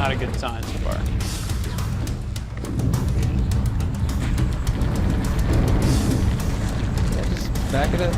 Not a good sign so far. Yeah, just back it up.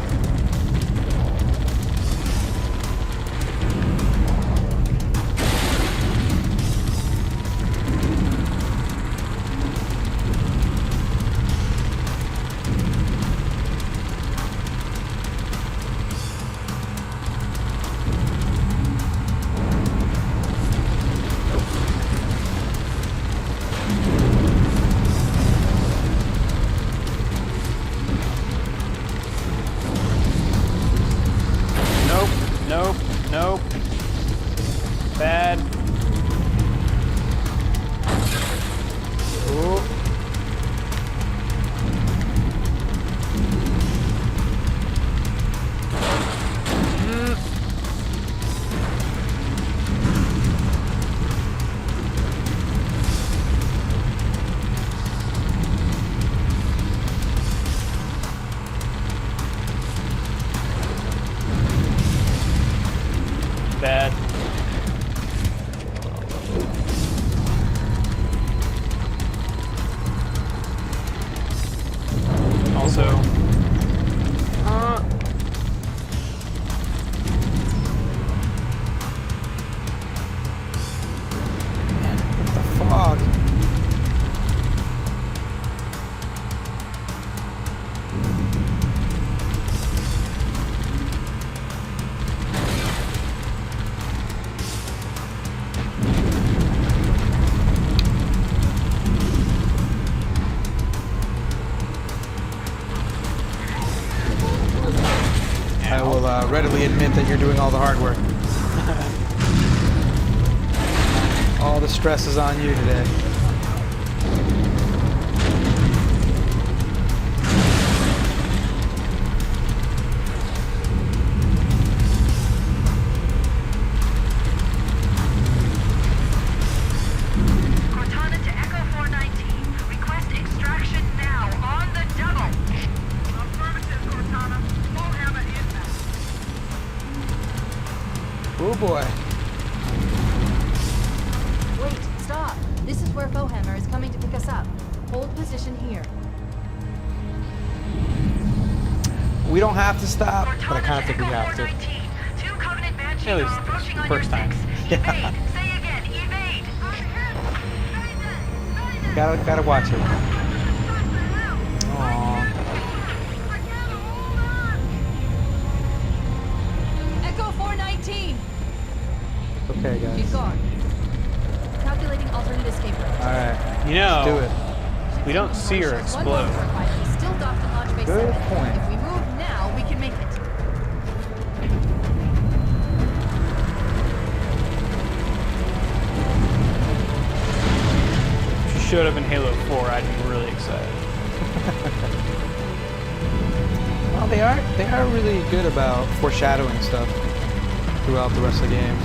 Nope, nope. Bad. Ooh. Bad. Also, What the fuck? I will readily admit that you're doing all the hard work. All the stress is on you today. Cortana to Echo 419. Request extraction now, on the double. Affirmative, Cortana. Full hammer inbound. Oh boy. Wait, stop. This is where Fohammer is coming to pick us up. Hold position here. We don't have to stop, but I kind of think we Echo have to. 419. Two Covenant Banshees At least are approaching on first your time. 6. Evade. Say again, evade. Gotta watch it. Aww. Echo 419! Okay, guys. She's gone. Calculating alternate escape route. Alright. you Let's do know, it. we don't see her explode. He's still docked at Launch Bay Good 7. point. If we move now, we can make it. If she showed up in Halo 4, I'd be really excited. Well, they are really good about foreshadowing stuff throughout the rest of the games.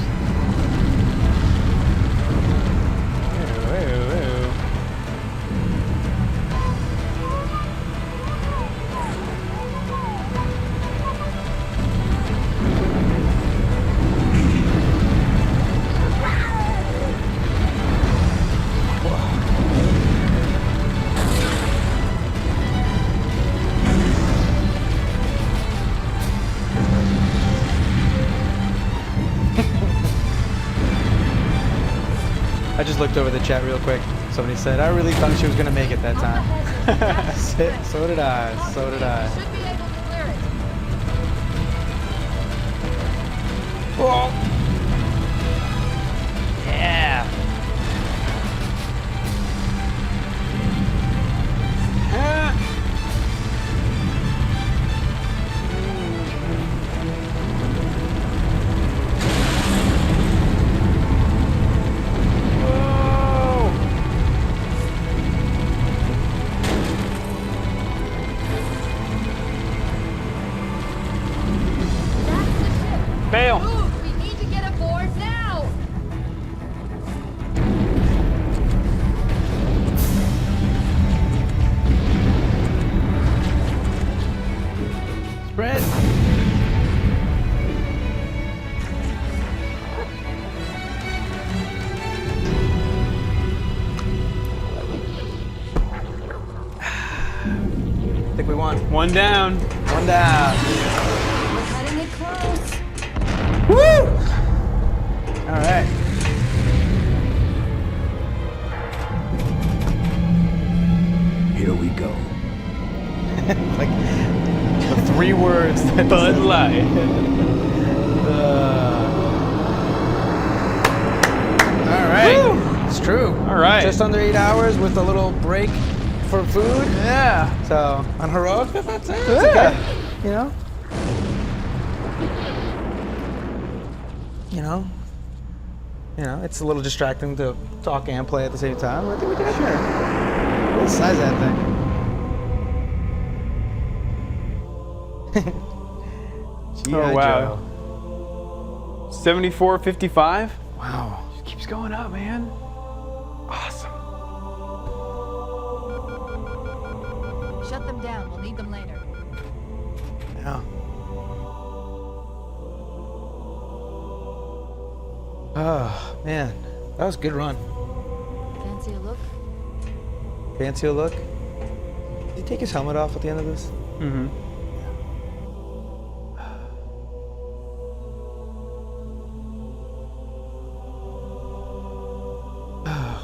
Ew, ew, ew. I just looked over the chat real quick. Somebody said, I really thought she was going to make it that time. So did I. So did I. Should be able to clear it. Oh. Yeah. Whoa. That's the ship. Fail. Move! We need to we won. One down. One down. We're cutting it close. Woo! All right. Here we go. Like the 3 words. That Bud Light. All right. It's true. All right. Just under 8 hours with a little break for food. Yeah. So on heroic, that's it. It's Yeah. okay. You know. It's a little distracting to talk and play at the same time. I think we did it. Sure. What the size of that thing? Oh, wow. 74.55. Wow. Just keeps going up, man. Awesome. Shut them down. We'll need them later. Yeah. Oh, man. That was a good run. Fancy a look? Fancy a look. Did he take his helmet off at the end of this? Mm-hmm.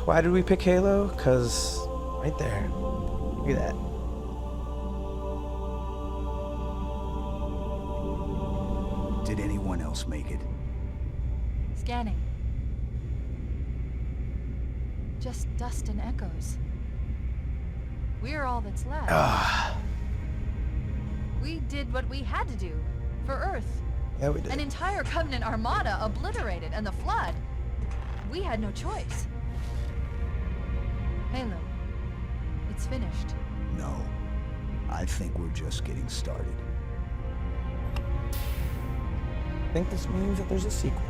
Why did we pick Halo? Because right there. Look at that. Did anyone else make it? Scanning. Just dust and echoes. We're all that's left. We did what we had to do for Earth. Yeah, we did. An entire Covenant armada obliterated, and the Flood. We had no choice. Halo, it's finished. No. I think we're just getting started. I think this means that there's a sequel.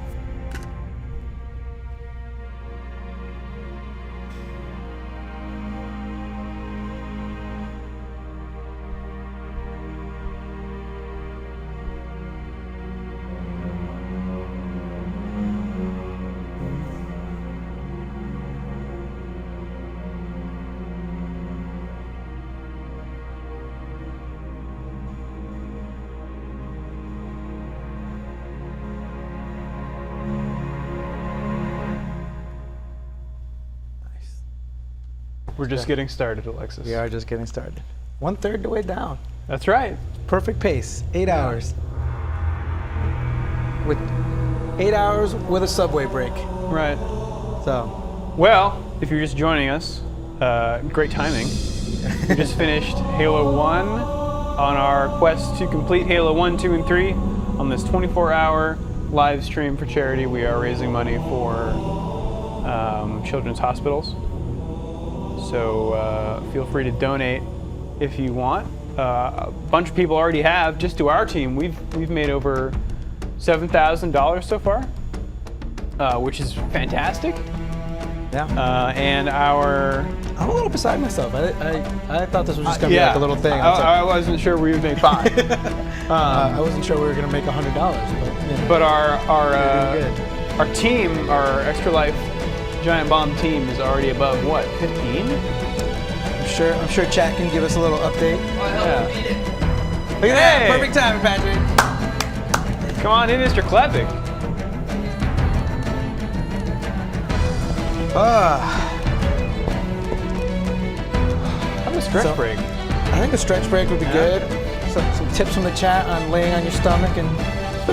We're just getting started, Alexis. We are just getting started. 1/3 the way down. That's right. Perfect pace. 8 hours. With 8 hours with a subway break. Right. So, Well, if you're just joining us, great timing. We just finished Halo 1 on our quest to complete Halo 1, 2, and 3 on this 24-hour live stream for charity. We are raising money for children's hospitals. So feel free to donate if you want. A bunch of people already have. Just to our team, we've made over $7,000 so far, which is fantastic. yeah. And our I'm a little beside myself. I thought this was just going to be like a little thing. I wasn't sure we would make $5. I wasn't sure we were going to make $100, but you know. But Good. our team, our Extra Life Giant Bomb team, is already above what, 15? I'm sure chat can give us a little update. Yeah. Look at that! Hey! Perfect timing, Patrick. Come on in, Mr. Klevik. Have a stretch break. I think a stretch break would be good. Some tips from the chat on laying on your stomach, and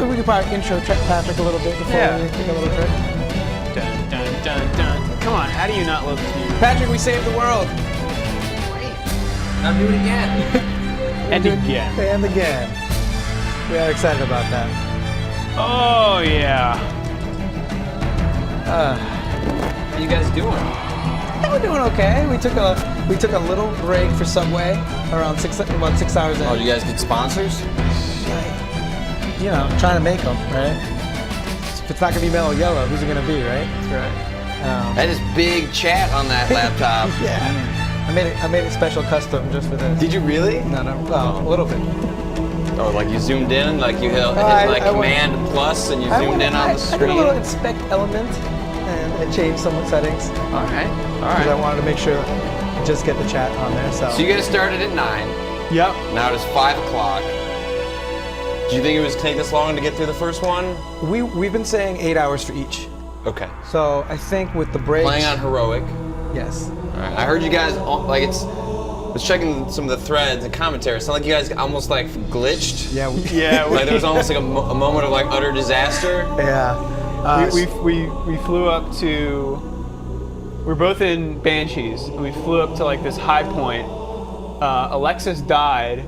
we could probably intro Patrick a little bit before we take a little trip. Dun, dun, dun, dun. Come on, how do you not love this music? Patrick, we saved the world. Now do it again. And again. And again. We are excited about that. Oh, yeah. How you guys doing? We're doing okay. We took a little break for Subway around about 6 hours in. Oh, you guys get sponsors? You know, trying to make them, right? If it's not gonna be Mellow Yellow, who's it gonna be, right? That's right. That is big chat on that laptop. Yeah. I made it special custom just for this. Did you really? No, well, a little bit. Oh, like you zoomed in, like you hit I Command plus and you zoomed in on the I did a screen? little inspect element and I changed some settings All right, all because I right. wanted to make sure just get the chat on there. So So you guys started at 9. Yep. Now it is 5 o'clock. Do you think it was take this long to get through the first one? We've been saying 8 hours for each. Okay. So I think with the breaks. Playing on heroic. Yes. All right. I heard you guys like it's. I was checking some of the threads and commentary. It sounded like you guys almost like glitched. Yeah. Yeah. Like there was almost like a moment of like utter disaster. Yeah. We flew up to. We're both in Banshees, and we flew up to like this high point. Alexis died,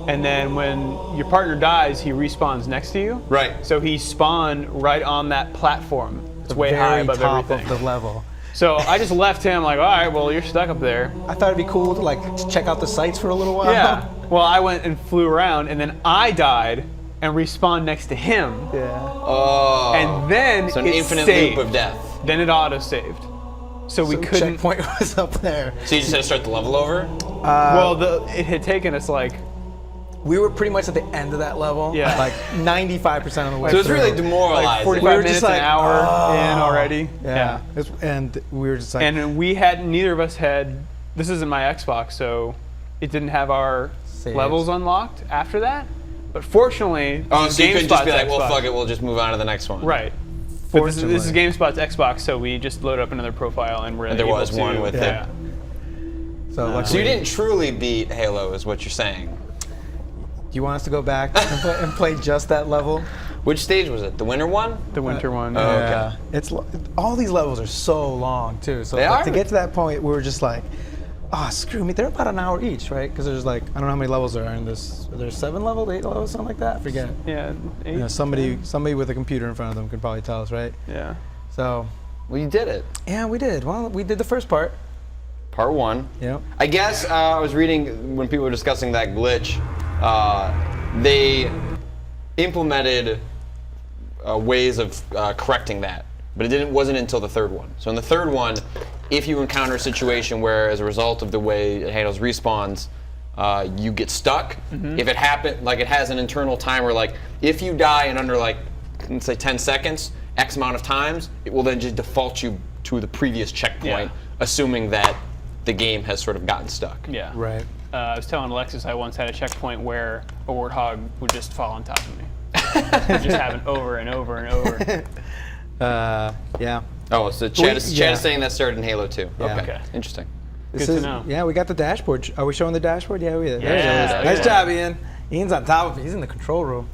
and then when your partner dies, he respawns next to you. Right. So he spawned right on that platform. It's way very high above top everything. of the level. So I just left him like, all right, well, you're stuck up there. I thought it'd be cool to like check out the sights for a little while. Yeah. Well, I went and flew around, and then I died and respawned next to him. Yeah. Oh. And then so an it infinite saved. loop of death. Then it auto-saved. So we couldn't. Checkpoint was up there. So you just had to start the level over? Well, it had taken us like. We were pretty much at the end of that level. Yeah. Like 95% of the way. So it's through. really demoralizing. Like 45 We were minutes, just like, an hour in already. Yeah. And we were just like. And we had, neither of us had, this isn't my Xbox, so it didn't have our Saves. levels unlocked after that. But fortunately, Oh, this so is you couldn't just be GameSpot's like, well, Xbox. fuck it, we'll just move on to the next one. Right. But this is Fortunately. GameSpot's Xbox, so we just loaded up another profile and we're And there able was to, one with yeah. it. So, luckily, So you didn't truly beat Halo, is what you're saying. Do you want us to go back and play just that level? Which stage was it? The winter one? The winter one. Oh, Yeah. okay. It's all these levels are so long too. So They like, are? to get to that point, we were just like, oh, screw me. They're about an hour each, right? Because there's like, I don't know how many levels there are in this. Are there 7 levels, 8 levels, something like that? I forget. Yeah. 8. You know, somebody with a computer in front of them could probably tell us, right? Yeah. So, Well, you did it. yeah, we did. Well, we did the first part. Part 1. Yeah. I guess I was reading when people were discussing that glitch, they implemented ways of correcting that, but wasn't until the third one. So in the third one, if you encounter a situation where, as a result of the way it handles respawns, you get stuck. If it happen, like it has an internal timer, like if you die in under like, let's say 10 seconds, X amount of times, it will then just default you to the previous checkpoint, assuming that the game has sort of gotten stuck. Yeah. Right. I was telling Alexis I once had a checkpoint where a warthog would just fall on top of me. It just happened over and over and over. Yeah. Oh, so Chad is yeah. saying that started in Halo 2. Yeah. Okay. Okay. Interesting. This Good to is, know. Yeah, we got the dashboard. Are we showing the dashboard? Yeah, we did. There it Yeah, is. Nice yeah. job, Ian. Ian's on top of it. He's in the control room.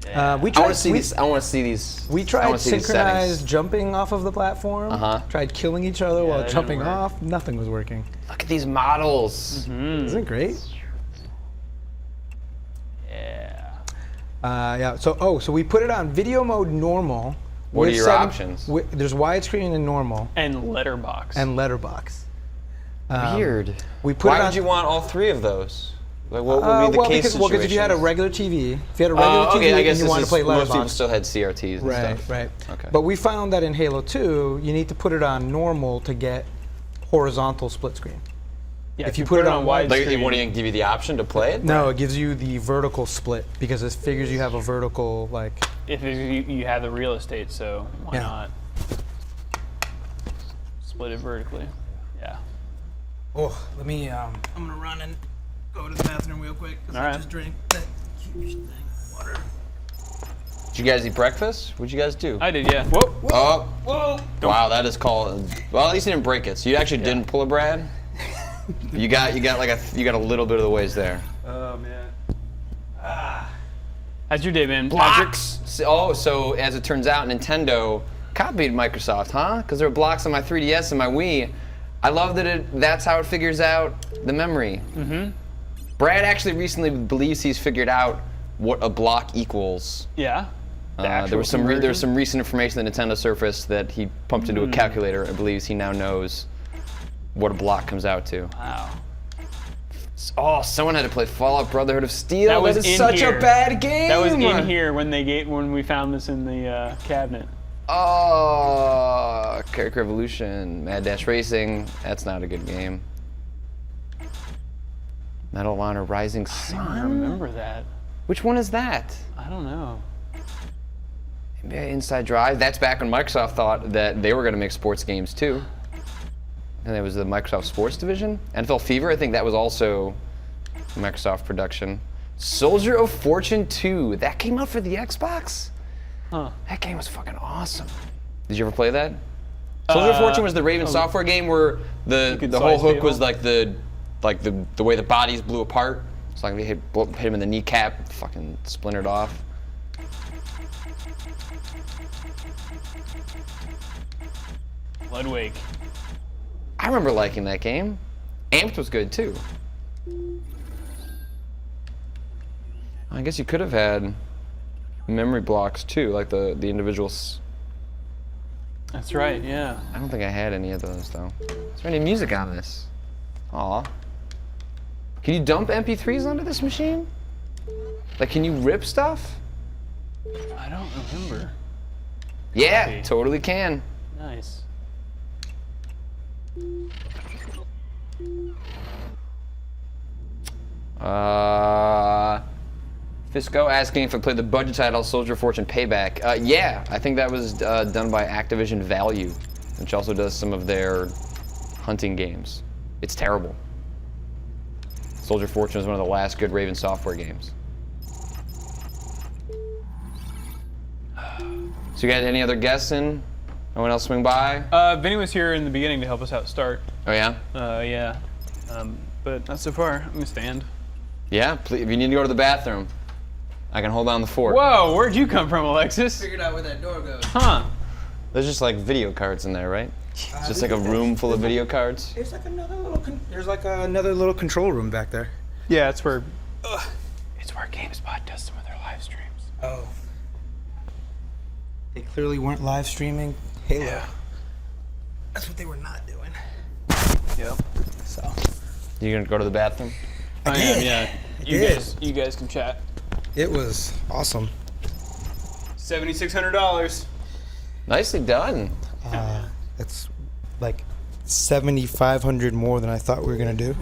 We I want tried to see these. I want to see these. We I tried wanna see these synchronized settings. jumping off of the platform. Tried killing each other while that jumping didn't work. off. Nothing was working. Look at these models. Isn't it great? Yeah. Yeah. So we put it on video mode normal. What are with your options? There's widescreen and normal And letterbox. and letterbox. Weird. We put Why it on. would you want all 3 of those? Like, what would be the well, case because if you had a situations? regular TV, if you had a regular TV okay, I guess and you this wanted is, to play most people letterbox, still had CRTs and right, stuff. right. Okay. But we found that in Halo 2, you need to put it on normal to get horizontal split screen. yeah, if you put it on widescreen. Like, it won't even give you the option to play it? No, it gives you the vertical split because it figures you have a vertical like. If you have the real estate, so why Yeah. not split it vertically? Yeah. Oh, let me. I'm gonna run and go to the bathroom real quick because All right. just drank that huge thing of water. Did you guys eat breakfast? What'd you guys do? I did, yeah. Whoa. Oh, Whoa! wow, that is called. Well, at least you didn't break it. So you actually didn't pull a Brad. You got a little bit of the ways there. Oh man. How's your day been, Patrick? Blocks. Oh, so as it turns out, Nintendo copied Microsoft, huh? Because there were blocks on my 3DS and my Wii. I love that that's how it figures out the memory. Brad actually recently believes he's figured out what a block equals. Yeah. There was some recent information that Nintendo surfaced that he pumped into a calculator and believes he now knows what a block comes out to. Wow. Oh, someone had to play Fallout Brotherhood of Steel. That was That is in such here. a bad game. That was in here when we found this in the cabinet. Oh, Character Evolution, Mad Dash Racing. That's not a good game. Medal of Honor Rising I Sun. remember that. Which one is that? I don't know. Inside Drive. That's back when Microsoft thought that they were going to make sports games too. And it was the Microsoft Sports Division. NFL Fever, I think that was also Microsoft production. Soldier of Fortune 2. That came out for the Xbox? Huh. That game was fucking awesome. Did you ever play that? Soldier of Fortune was the Raven Software game where the whole hook was like the way the bodies blew apart. It's like they hit him in the kneecap, fucking splintered off. Ludwig. I remember liking that game. Amped was good too. I guess you could have had memory blocks too, like the individuals. That's right, yeah. I don't think I had any of those though. Is there any music on this? Aw. Can you dump MP3s onto this machine? Like, can you rip stuff? I don't remember. Yeah, Copy. totally can. Nice. Fisco asking if I played the budget title Soldier of Fortune Payback. Yeah, I think that was done by Activision Value, which also does some of their hunting games. It's terrible. Soldier of Fortune was one of the last good Raven Software games. So you got any other guessing? No one else swing by? Vinny was here in the beginning to help us out start. Oh yeah? Yeah. But not so far. I'm gonna stand. Yeah, please, if you need to go to the bathroom, I can hold down the fort. Whoa, where'd you come from, Alexis? Figured out where that door goes. Huh. There's just like video cards in there, right? It's just like a room full of video cards. There's like another little control room back there. Yeah, it's where GameSpot does some of their live streams. Oh. They clearly weren't live streaming Halo. Yeah. That's what they were not doing. Yep. So. You gonna go to the bathroom? I am, yeah. did. You guys can chat. It was awesome. $7,600. Nicely done. It's like 7,500 more than I thought we were gonna do.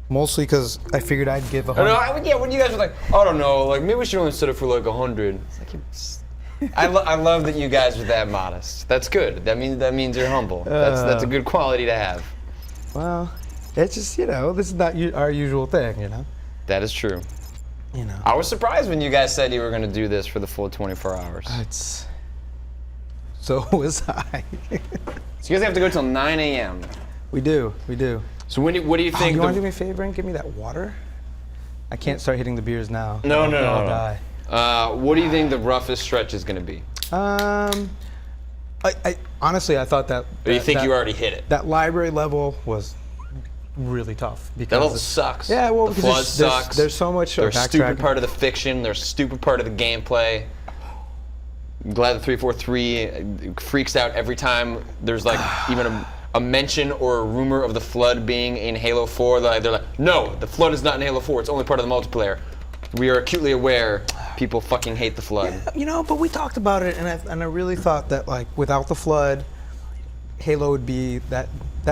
Mostly because I figured I'd give a I know, hundred. yeah, when you guys were like, I don't know, like maybe we should only set it for like 100. It's like, I love that you guys are that modest. That's good. That means you're humble. That's a good quality to have. Well, it's just, this is not our usual thing, That is true. You know. I was surprised when you guys said you were going to do this for the full 24 hours. So was I. So you guys have to go till 9 a.m. We do. So what do you think? You want to do me a favor and give me that water? I can't start hitting the beers now. No. I'll die. What do you think the roughest stretch is going to be? I honestly, I thought that. Or you think you already hit it? That library level was really tough because That level sucks. Yeah, well, the because flood sucks. There's so much. There's a stupid backtracking. part of the fiction. There's a stupid part of the gameplay. I'm glad that 343 freaks out every time there's like even a mention or a rumor of the flood being in Halo 4. They're like, no, the flood is not in Halo 4. It's only part of the multiplayer. We are acutely aware people fucking hate the flood. Yeah, but we talked about it, and I really thought that like without the flood, Halo would be that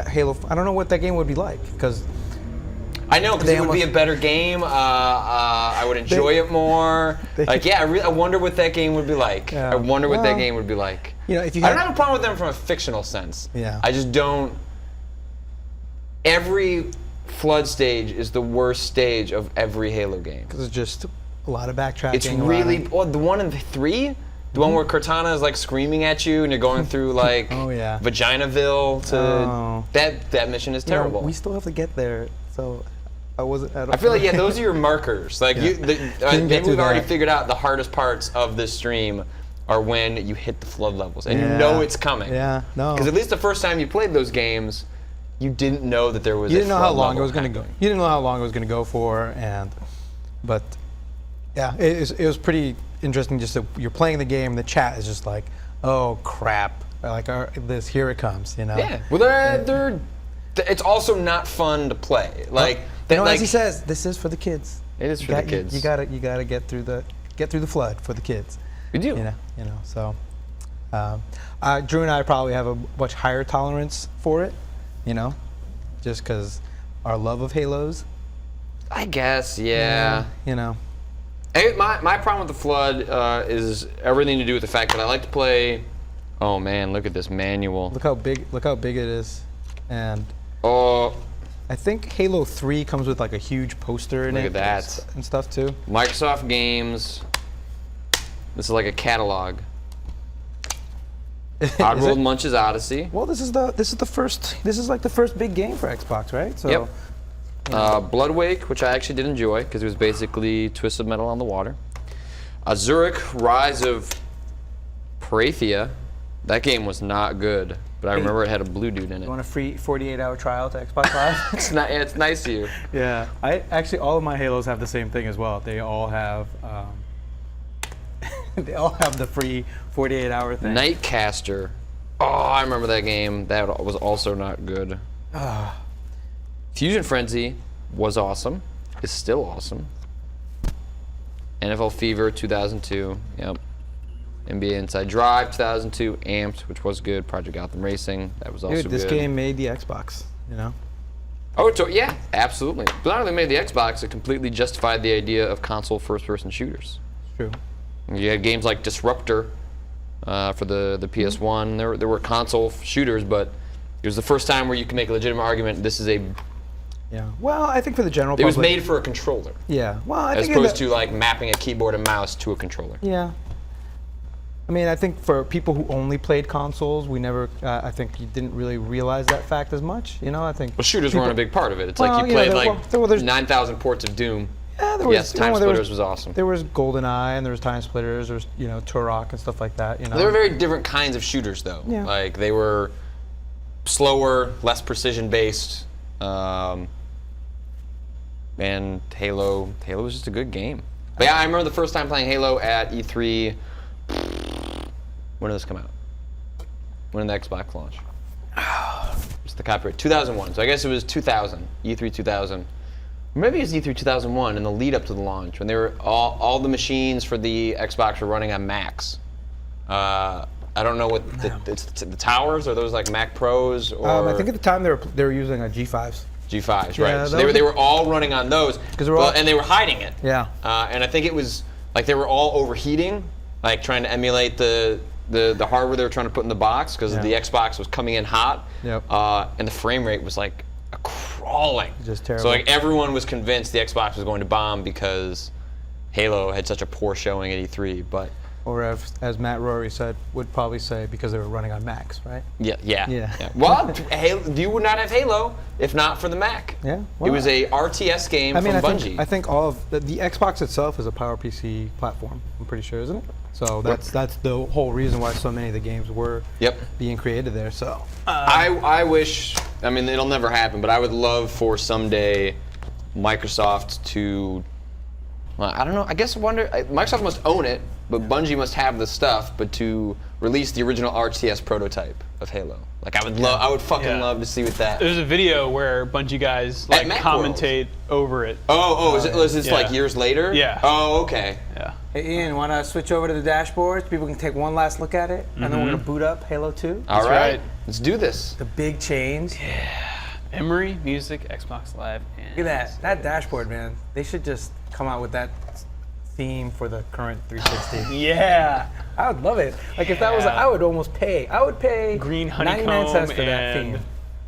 Halo. I don't know what that game would be like because. I know, because it would be a better game. I would enjoy it more. I wonder what that game would be like. Yeah. I wonder what that game would be like. If you I don't have a problem with them from a fictional sense. Yeah. I just don't. Every flood stage is the worst stage of every Halo game. Because it's just a lot of backtracking. It's really the one in 3. The one where Cortana is like screaming at you and you're going through like Vaginaville to that mission is terrible. We still have to get there, so I wasn't. I feel like those are your markers. Like maybe we've already figured out the hardest parts of this stream are when you hit the flood levels and you know it's coming. Yeah, no. Because at least the first time you played those games, you didn't know that there was. You didn't know how long it was going to go. You didn't know how long it was going to go for, but yeah, it was pretty interesting. Just that you're playing the game, the chat is just like, oh crap, like here it comes, Yeah. Well, it's also not fun to play. Like as he says, this is for the kids. It is for the kids. You gotta get through the flood for the kids. We do. So Drew and I probably have a much higher tolerance for it, just because our love of Halos. I guess, yeah. My problem with the flood is everything to do with the fact that I like to play. Oh man, look at this manual. Look how big it is, and I think Halo 3 comes with like a huge poster in Look it. at that. And stuff too. Microsoft Games. This is like a catalog. Oddworld Munch's Odyssey. Well, this is like the first big game for Xbox, right? So, Yep. Bloodwake, which I actually did enjoy because it was basically Twisted Metal on the water. Zurich, Rise of Parathia. That game was not good, but I remember it had a blue dude in it. You want a free 48-hour trial to Xbox Live? It's nice of you. Yeah, all of my Halos have the same thing as well. They all have the free 48-hour thing. Nightcaster. Oh, I remember that game. That was also not good. Fusion Frenzy was awesome. Is still awesome. NFL Fever 2002. Yep. NBA Inside Drive 2002. Amped, which was good. Project Gotham Racing. That was also good. Dude, this game made the Xbox. You know. Oh, yeah, absolutely. But not only made the Xbox, it completely justified the idea of console first-person shooters. True. You had games like Disruptor for the PS1. There were console shooters, but it was the first time where you can make a legitimate argument. This is Yeah. Well, I think for the general public. It was made for a controller. Yeah. Well, as opposed to like mapping a keyboard and mouse to a controller. Yeah. I mean, I think for people who only played consoles, we never. I think you didn't really realize that fact as much. You know, I think. Well, shooters weren't a big part of it. It's like you know, played 9,000 ports of Doom. Yeah, there was. Yes, Time Splitters was awesome. There was GoldenEye and there was Time Splitters. There was Turok and stuff like that. You know. They were very different kinds of shooters, though. Yeah. Like they were slower, less precision based. And Halo was just a good game. But yeah, I remember the first time playing Halo at E3. When did this come out? When did the Xbox launch? It's the copyright. 2001. So I guess it was 2000. E3 2000. Maybe it was E3 2001 in the lead up to the launch when they were all the machines for the Xbox were running on Macs. I don't know what the towers, or those like Mac Pros, or I think at the time they were using G5s. G5s, Yeah, right? So they were all running on those, and they were hiding it. Yeah. And I think it was like they were all overheating, like trying to emulate the hardware they were trying to put in the box because the Xbox was coming in hot. Yep. And the frame rate was like crawling. Just terrible. So like everyone was convinced the Xbox was going to bomb because Halo had such a poor showing at E3, but. Or as Matt Rory would probably say, because they were running on Macs, right? Yeah. Well, you would not have Halo if not for the Mac. Yeah. It was a RTS game from Bungie. I think all of the Xbox itself is a PowerPC platform. I'm pretty sure, isn't it? So that's the whole reason why so many of the games were being created there. So I wish. I mean, it'll never happen, but I would love for someday Microsoft to. Well, I don't know. I guess Microsoft must own it, but Bungie must have the stuff. But to release the original RTS prototype of Halo, like I would fucking love to see what that. There's a video where Bungie guys like commentate over it. Is this like years later? Yeah. Oh, okay. Yeah. Hey Ian, want to switch over to the dashboards? People can take one last look at it, and then we're going to boot up Halo 2. All right. Let's do this. The big change. Memory, music, Xbox Live, and Look at that. That dashboard, man. They should just come out with that theme for the current 360. Yeah. I would love it. Like if that was, I would almost pay. I would pay Green 99 honeycomb cents for that and- theme.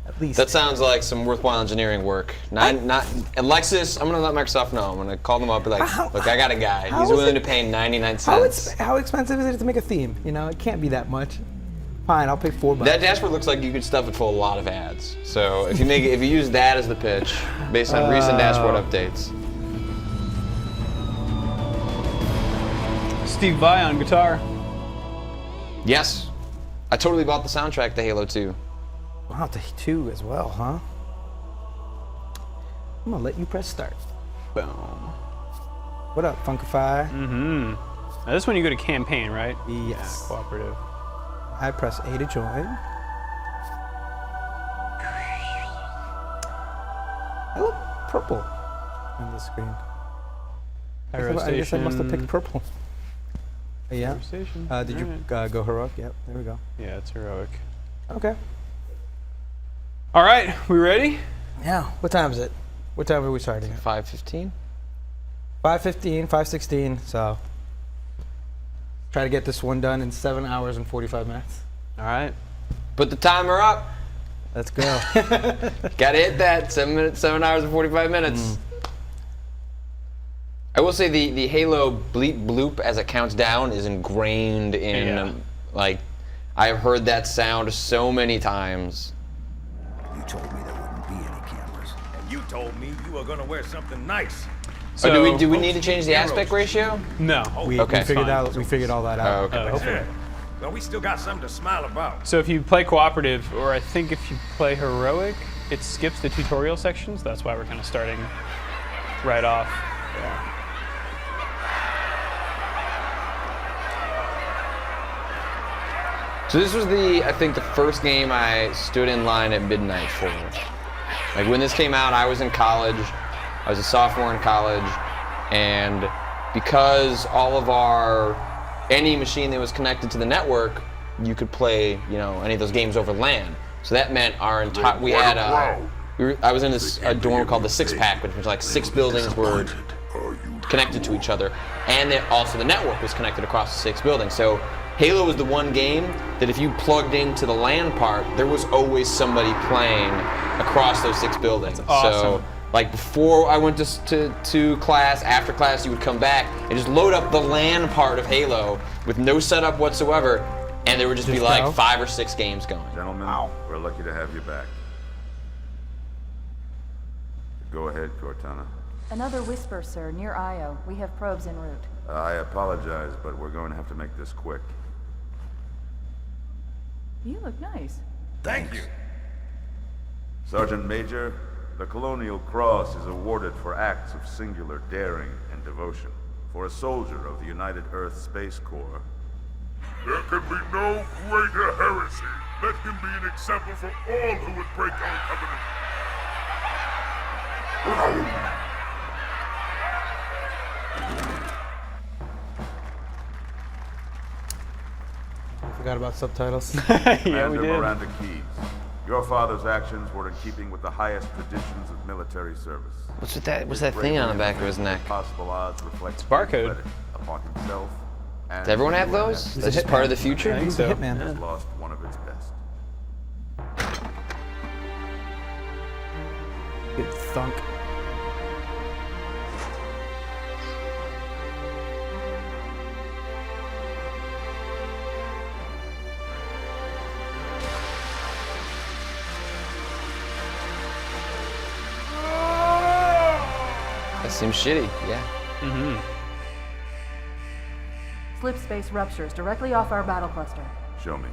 At least. That sounds like some worthwhile engineering work. Alexis, I'm gonna let Microsoft know. I'm gonna call them up and be like, look, I got a guy. He's willing to pay 99 cents. how expensive is it to make a theme? You know, it can't be that much. Fine, I'll pay $4. That dashboard looks like you could stuff it full of a lot of ads. So if you use that as the pitch, based on recent dashboard updates. Steve Vai on guitar. Yes, I totally bought the soundtrack to Halo 2. Wow, to 2 as well, huh? I'm gonna let you press start. Boom. What up, Funkify? Now this one you go to campaign, right? Yes. Yeah, cooperative. I press A to join. I look purple on the screen. I guess I must have picked purple. Yeah. Station. Did you go heroic? Yep, there we go. Yeah, it's heroic. Okay. All right, we ready? Yeah. What time is it? What time are we starting at? 5:15. 5:15, 5:16. So try to get this one done in 7 hours and 45 minutes. All right. Put the timer up. Let's go. Gotta hit that 7 hours and 45 minutes. I will say the Halo bleep bloop as it counts down is ingrained in like I've heard that sound so many times. You told me there wouldn't be any cameras. And you told me you were gonna wear something nice. So, do we need to change the aspect ratio? No. We Okay. figured Fine. we figured all that out. okay. Hopefully. Well, we still got something to smile about. So if you play cooperative, or I think if you play heroic, it skips the tutorial sections. That's why we're kind of starting right off. So this was I think the first game I stood in line at midnight for. Like when this came out, I was in college. I was a sophomore in college, and because all of any machine that was connected to the network, you could play, any of those games over LAN. So that meant our entire, I was in a dorm called the Six Pack, which was like 6 buildings were connected to each other, and also the network was connected across the 6 buildings. So Halo was the one game that if you plugged into the LAN part, there was always somebody playing across those 6 buildings. Awesome. So, like before I went to class, after class, you would come back and just load up the LAN part of Halo with no setup whatsoever, and there would just be like 5 or 6 games going. Gentlemen, we're lucky to have you back. Go ahead, Cortana. Another whisper, sir, near Io. We have probes en route. I apologize, but we're going to have to make this quick. You look nice. Thank you. Sergeant Major, the Colonial Cross is awarded for acts of singular daring and devotion. For a soldier of the United Earth Space Corps. There can be no greater heresy. Let him be an example for all who would break our covenant. I forgot about subtitles. Yeah, we Commander did. Miranda Keys, your father's actions were in keeping with the highest traditions of military service. What's that thing on the back of his neck? Possible odds reflect It's barcode. credit upon himself. And Does everyone have the those? UNS That's just part of the future? I think He's a so. hitman. has lost one of its best. Good thunk. That seems shitty, yeah. Slip space ruptures directly off our battle cluster. Show me.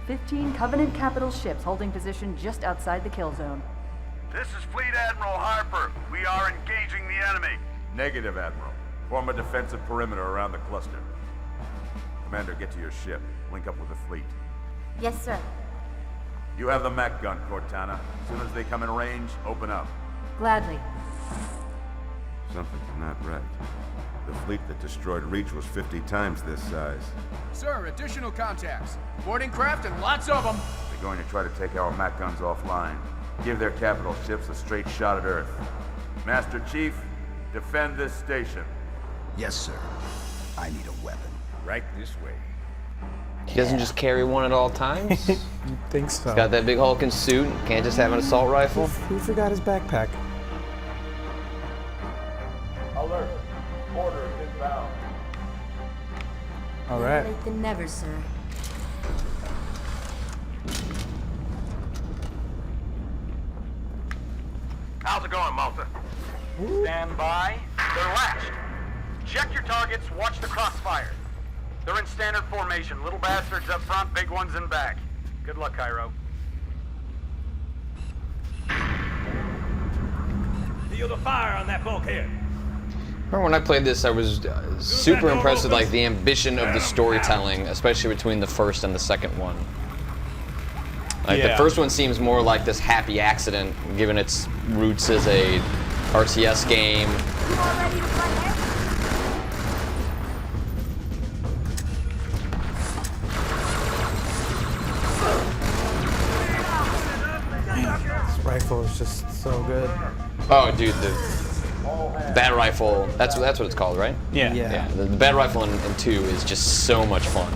15 Covenant capital ships holding position just outside the kill zone. This is Fleet Admiral Harper. We are engaging the enemy. Negative, Admiral. Form a defensive perimeter around the cluster. Commander, get to your ship. Link up with the fleet. Yes, sir. You have the mech gun, Cortana. As soon as they come in range, open up. Gladly. Something's not right. The fleet that destroyed Reach was 50 times this size. Sir, additional contacts. Boarding craft and lots of them. They're going to try to take our mech guns offline. Give their capital ships a straight shot at Earth. Master Chief, defend this station. Yes, sir. I need a weapon. Right this way. He doesn't just carry one at all times? He's You think so? got that big hulking suit. Can't just have an assault rifle. Who forgot his backpack? Alert. Order inbound. All right. Late than never, sir. How's it going, Malta? Stand by. They're lashed. Check your targets, watch the crossfire. They're in standard formation. Little bastards up front, big ones in back. Good luck, Cairo. Feel the fire on that bulkhead. Remember when I played this, I was super impressed with like the ambition of the storytelling, especially between the first and the second one. Like the Yeah. first one seems more like this happy accident, given its roots as a RTS game. You all ready to fly there? This rifle is just so good. Oh, dude, the bat rifle. That's what it's called, right? Yeah. Yeah. The bat rifle in 2 is just so much fun.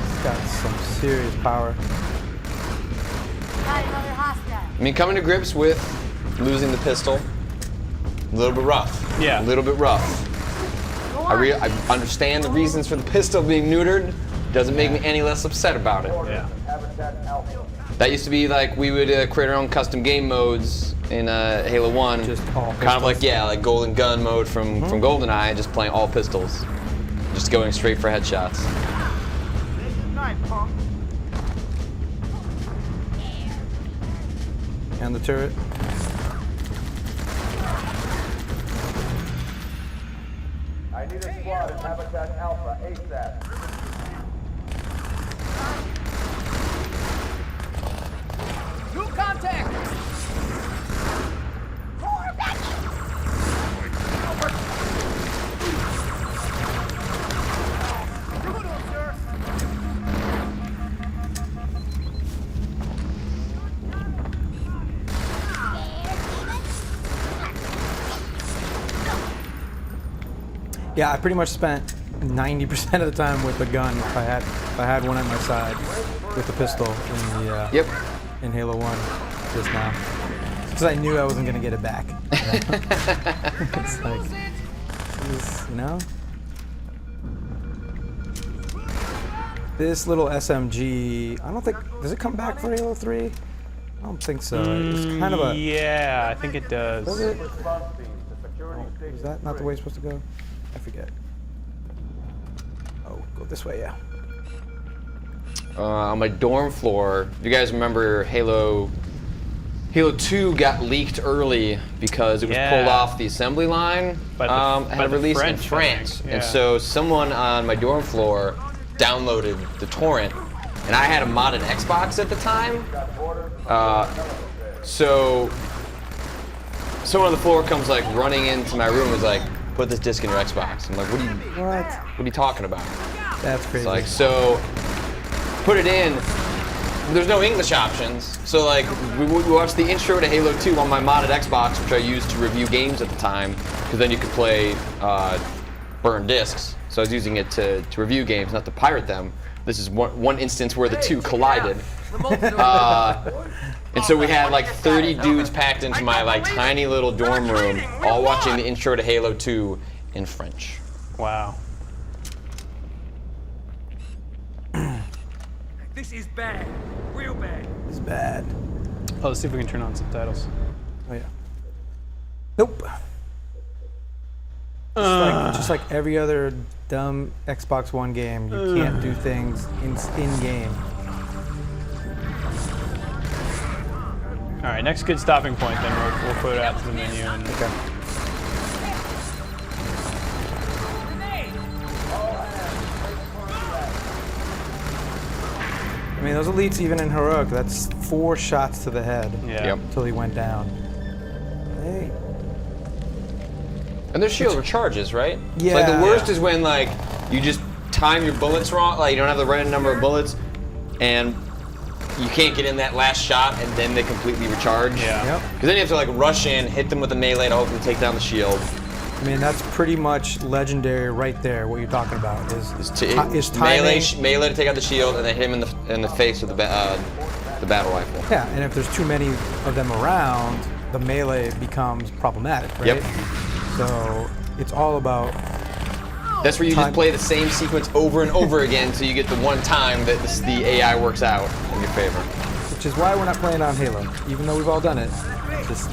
It's got some serious power. another hostile. I mean, coming to grips with losing the pistol, a little bit rough. Yeah. A little bit rough. I understand the reasons for the pistol being neutered. Doesn't make me any less upset about it. Yeah. That used to be like we would create our own custom game modes in Halo 1. Just all kind of like, pistols. yeah, like Golden Gun mode from GoldenEye, just playing all pistols. Just going straight for headshots. And the turret. I need a squad at Habitat Alpha ASAP. New contact! Yeah, I pretty much spent 90% of the time with the gun if I had one at my side with the pistol in the Yep. in Halo 1 just now. Because I knew I wasn't gonna get it back. It's like, you know? This little SMG, I don't think, does it come back for Halo 3? I don't think so. It's kind of a, Yeah, I think it does. does it? Oh, is that not the way it's supposed to go? I forget. Oh, go this way, yeah. On my dorm floor, if you guys remember Halo 2 got leaked early because it was pulled off the assembly line had released in France. Yeah. And so someone on my dorm floor downloaded the torrent, and I had a modded Xbox at the time. So someone on the floor comes like running into my room and is like, put this disc in your Xbox. I'm like, what are you talking about? That's crazy. It's like, so put it in. There's no English options. So like, we watched the intro to Halo 2 on my modded Xbox, which I used to review games at the time, because then you could play burned discs. So I was using it to review games, not to pirate them. This is one instance where the two collided. And so we had like 30 dudes packed into my like tiny little dorm room, all watching the intro to Halo 2 in French. Wow. This is bad. Real bad. It's bad. Oh, let's see if we can turn on subtitles. Oh yeah. Nope. Just like every other dumb Xbox One game, you can't do things in game. All right, next good stopping point, then we'll put it out to the menu. And Okay. I mean, those elites, even in heroic, that's 4 shots to the head. Yeah. Yep. Until he went down. Hey. And their shield recharges, right? Yeah. Like the worst is when like you just time your bullets wrong, like you don't have the right number of bullets, and you can't get in that last shot, and then they completely recharge. Yeah. Yep. Because then you have to like rush in, hit them with a melee to hopefully take down the shield. I mean, that's pretty much legendary right there. What you're talking about is Melee, timing. melee to take out the shield, and then hit him in the face with the battle rifle. Yeah, and if there's too many of them around, the melee becomes problematic, right? Yep. So it's all about. That's where you just play the same sequence over and over again, so you get the one time that the AI works out in your favor. Which is why we're not playing on Halo, even though we've all done it. Just.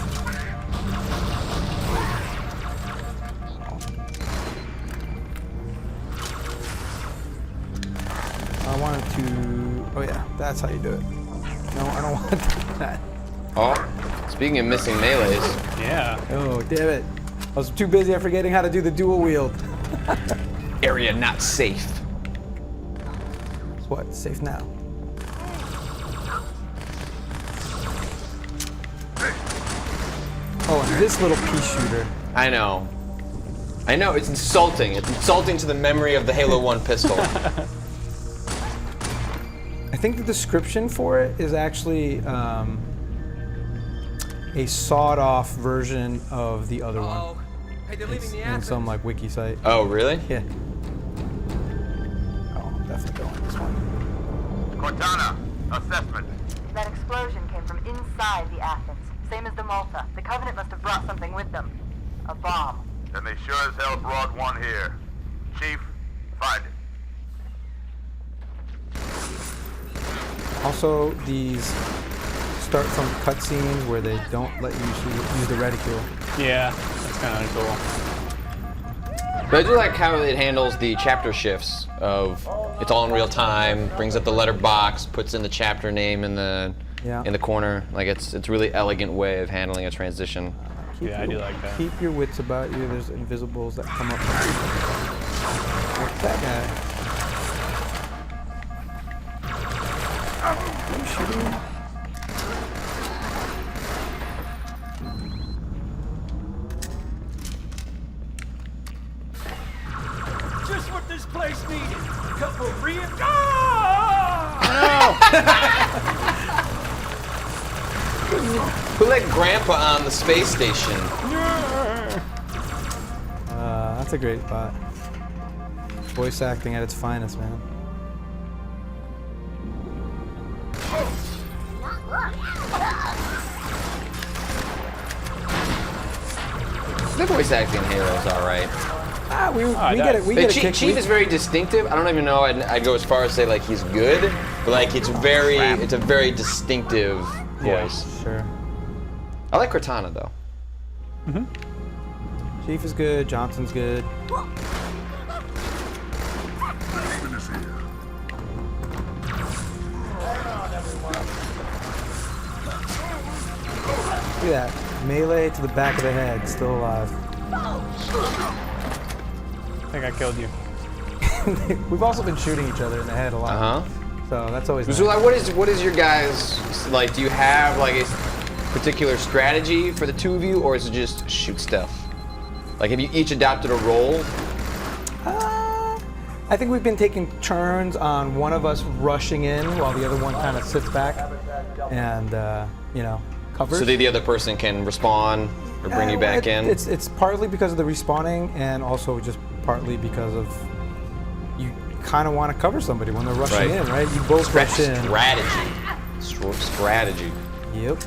I wanted to. Oh yeah, that's how you do it. No, I don't want to do that. Oh, speaking of missing melees. yeah. Oh, damn it. I was too busy forgetting how to do the dual wield. Area not safe. It's what? Safe now. Oh, and this little pea shooter. I know. I know, it's insulting. It's insulting to the memory of the Halo 1 pistol. I think the description for it is actually a sawed-off version of the other one. Hey, they're leaving It's the in asset. some like wiki site. Oh, really? Yeah. Oh, definitely going this one. Cortana, assessment. That explosion came from inside the Athens. Same as the Malta. The Covenant must have brought something with them. A bomb. Then they sure as hell brought one here. Chief, find it. Also, these start from cutscenes where they don't let you use the reticule. Yeah, that's kind of cool. But I do like how it handles the chapter shifts of it's all in real time, brings up the letter box, puts in the chapter name in the corner. Like it's really elegant way of handling a transition. Yeah, I do like that. Keep your wits about you. There's invisibles that come up. What's that guy? Are you shooting him? Just what this place needed. A couple of real. Who let Grandpa on the space station? That's a great spot. Voice acting at its finest, man. The voice acting in Halo is all right. We get it. We get a kick. Chief is very distinctive. I don't even know. I'd go as far as say like he's good, but like it's a very distinctive voice. Sure. I like Cortana though. Chief is good. Johnson's good. Look at that. Melee to the back of the head, still alive. I think I killed you. We've also been shooting each other in the head a lot. So that's always nice. So like, what is your guys like? Do you have like a particular strategy for the two of you, or is it just shoot stuff? Like, have you each adopted a role? I think we've been taking turns on one of us rushing in while the other one kind of sits back and covers. So the other person can respawn or bring you back in? It's partly because of the respawning and also just partly because of you kind of want to cover somebody when they're rushing in, right? You both rush in. Strategy. Yep.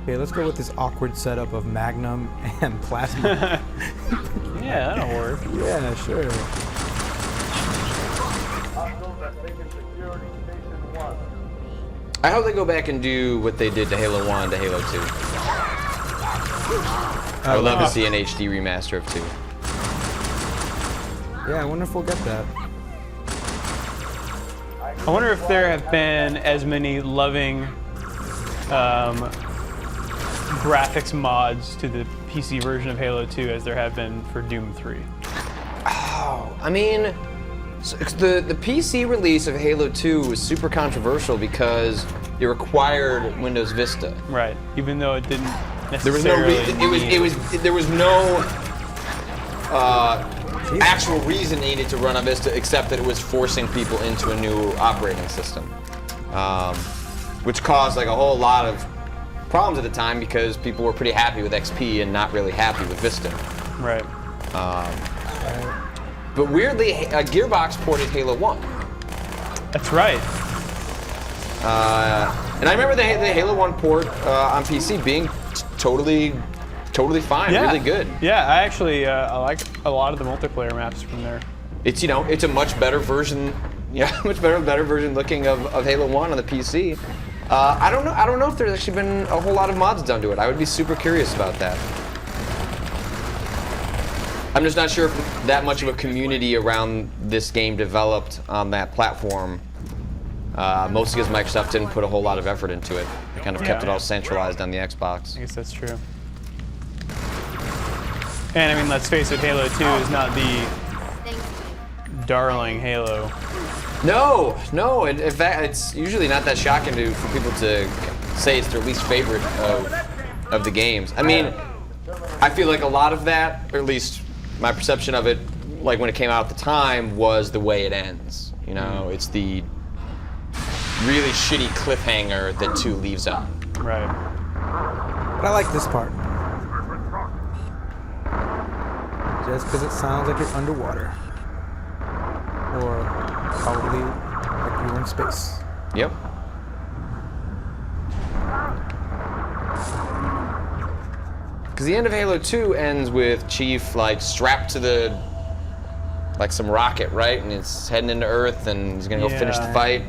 Okay, let's go with this awkward setup of Magnum and Plasma. Yeah, that'll work. Yeah, sure. I hope they go back and do what they did to Halo 1 to Halo 2. I would love to see an HD remaster of 2. Yeah, I wonder if we'll get that. I wonder if there have been as many loving graphics mods to the PC version of Halo 2 as there have been for Doom 3. Oh, I mean, the PC release of Halo 2 was super controversial because it required Windows Vista. Right, even though it didn't There was no there was no actual reason needed to run on Vista except that it was forcing people into a new operating system, which caused like a whole lot of problems at the time because people were pretty happy with XP and not really happy with Vista. Right. But weirdly, Gearbox ported Halo 1. That's right. And I remember the Halo 1 port on PC being totally fine, really good. Yeah, I actually I like a lot of the multiplayer maps from there. It's it's a much better version, better version looking of Halo 1 on the PC. I don't know if there's actually been a whole lot of mods done to it. I would be super curious about that. I'm just not sure if that much of a community around this game developed on that platform. Mostly because Microsoft didn't put a whole lot of effort into it. They kind of kept it all centralized on the Xbox. I guess that's true. And I mean, let's face it, Halo 2 is not the darling Halo. No. In fact, it's usually not that shocking for people to say it's their least favorite of the games. I mean, I feel like a lot of that, or at least my perception of it, like when it came out at the time, was the way it ends. It's the really shitty cliffhanger that 2 leaves on. Right. But I like this part. Just because it sounds like you're underwater. Or probably like you're in space. Yep. Because the end of Halo 2 ends with Chief like strapped to the like some rocket, right? And it's heading into Earth, and he's gonna go finish the fight.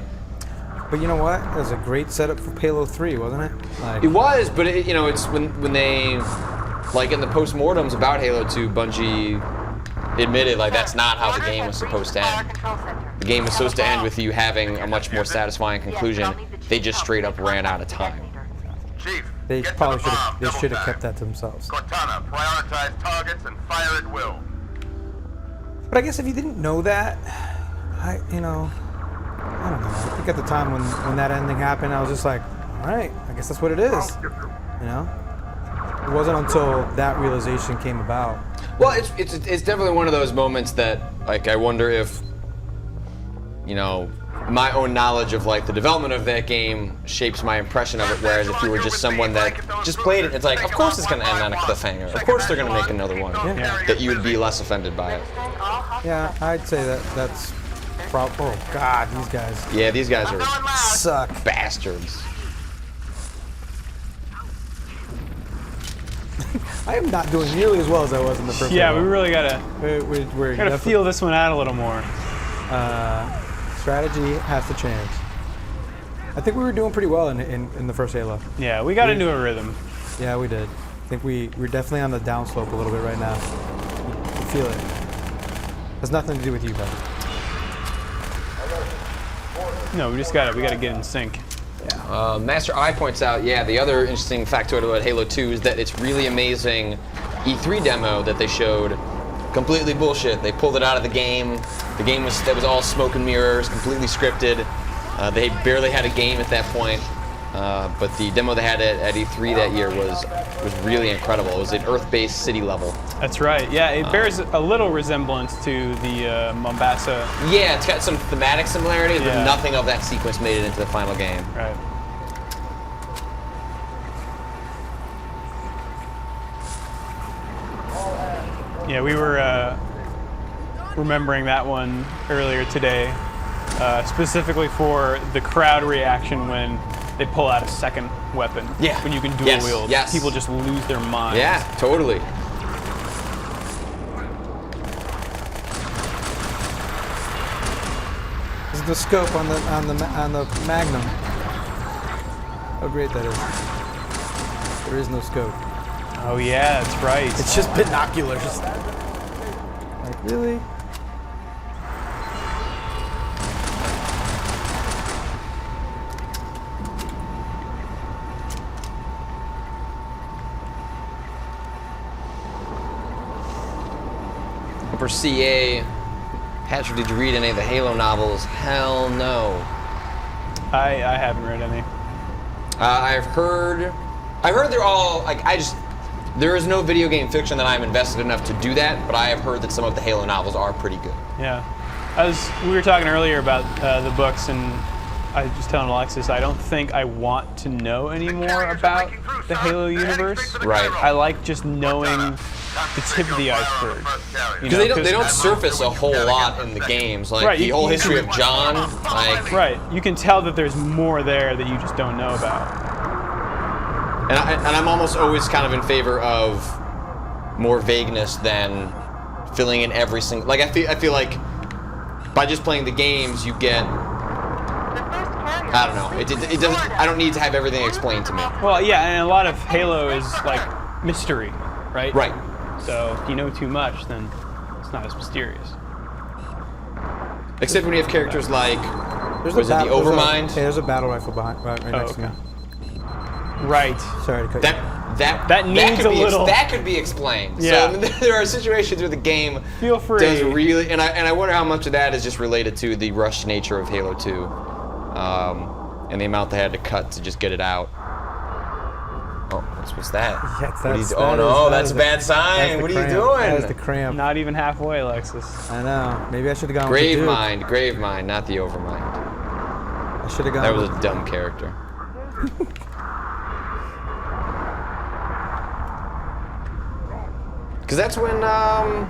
But you know what? It was a great setup for Halo 3, wasn't it? Like, It was, but it's when they like in the postmortems about Halo 2, Bungie admitted like that's not how the game was supposed to end. The game was supposed to end with you having a much more satisfying conclusion. They just straight up ran out of time. Chief, they get to probably the should bomb, have. They double should have time. kept that to themselves. Cortana, prioritize targets and fire at will. But I guess if you didn't know that, I don't know. I think at the time when that ending happened, I was just like, all right, I guess that's what it is. You know? It wasn't until that realization came about. Well, it's definitely one of those moments that like I wonder if my own knowledge of like the development of that game shapes my impression of it. Whereas if you were just someone that just played it, it's like, of course it's going to end on a cliffhanger. Of course they're going to make another one. Yeah. That you would be less offended by it. Yeah, I'd say that's probably. Oh God, these guys Yeah, these guys are suck. bastards. I am not doing nearly as well as I was in the first. Yeah, Halo. we really gotta We're gotta feel this one out a little more. Strategy has to change. I think we were doing pretty well in the first Halo. Yeah, we got into a rhythm. Yeah, we did. I think we're definitely on the downslope a little bit right now. You feel it. Has nothing to do with you, buddy. No, we gotta get in sync. Master I points out, the other interesting factoid about Halo 2 is that it's really amazing E3 demo that they showed. Completely bullshit. They pulled it out of the game. The game was all smoke and mirrors, completely scripted. They barely had a game at that point. But the demo they had at E3 that year was really incredible. It was an Earth-based city level. That's right. Yeah, it bears a little resemblance to the Mombasa. Yeah, it's got some thematic similarities, but Yeah. nothing of that sequence made it into the final game. Right. Yeah, we were remembering that one earlier today, specifically for the crowd reaction when they pull out a second weapon. Yeah. When you can dual Yes, wield. yes. People just lose their minds. Yeah, totally. This is the scope on the Magnum. How great that is. There is no scope. Oh yeah, that's right. It's just binoculars. Like, really? For CA, Patrick, did you read any of the Halo novels? Hell no. I haven't read any. I've heard they're all like there is no video game fiction that I'm invested enough to do that, but I have heard that some of the Halo novels are pretty good. Yeah. We were talking earlier about the books, and I was just telling Alexis, I don't think I want to know any more about the Halo universe. Right. I like just knowing the tip of the iceberg. Because they don't surface a whole lot in the games, like Right, the you whole can- history of John. Like, Right. You can tell that there's more there that you just don't know about. and I'm almost always kind of in favor of more vagueness than filling in every single. Like I feel like by just playing the games, you get. I don't know. It doesn't. I don't need to have everything explained to me. Well, yeah, and a lot of Halo is like mystery, right? Right. So if you know too much, then it's not as mysterious. Except when you have characters like. There's Was it the Overmind? Yeah, there's a battle rifle behind, right next to me. Right. Sorry to cut you. That needs could a be little. that could be explained. Yeah. So there are situations where the game Feel free. does really, and I wonder how much of that is just related to the rushed nature of Halo 2, and the amount they had to cut to just get it out. Oh, what's that? That's a bad sign. What are you doing? That is the cramp. Not even halfway, Alexis. I know. Maybe I should have gone with the Duke. Grave Mind, not the Overmind. I should have gone That with was a dumb character. Because that's when, I'm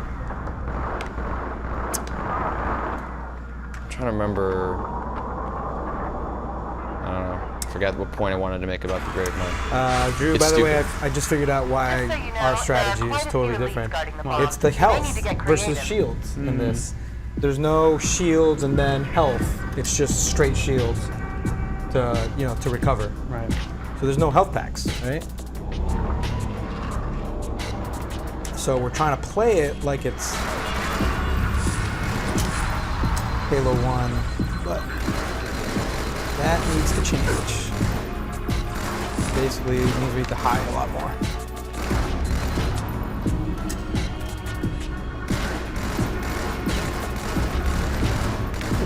trying to remember, I don't know, forgot what point I wanted to make about the grave mine. Drew, It's by the way, stupid. I just figured out why Just so you know, our strategy there are is quite a totally few different. elites guarding the bomb. It's the They health need to get versus creative. shields in this. There's no shields and then health. It's just straight shields to recover. Right. So there's no health packs, right? So we're trying to play it like it's Halo 1, but that needs to change. Basically, it means we need to hide a lot more.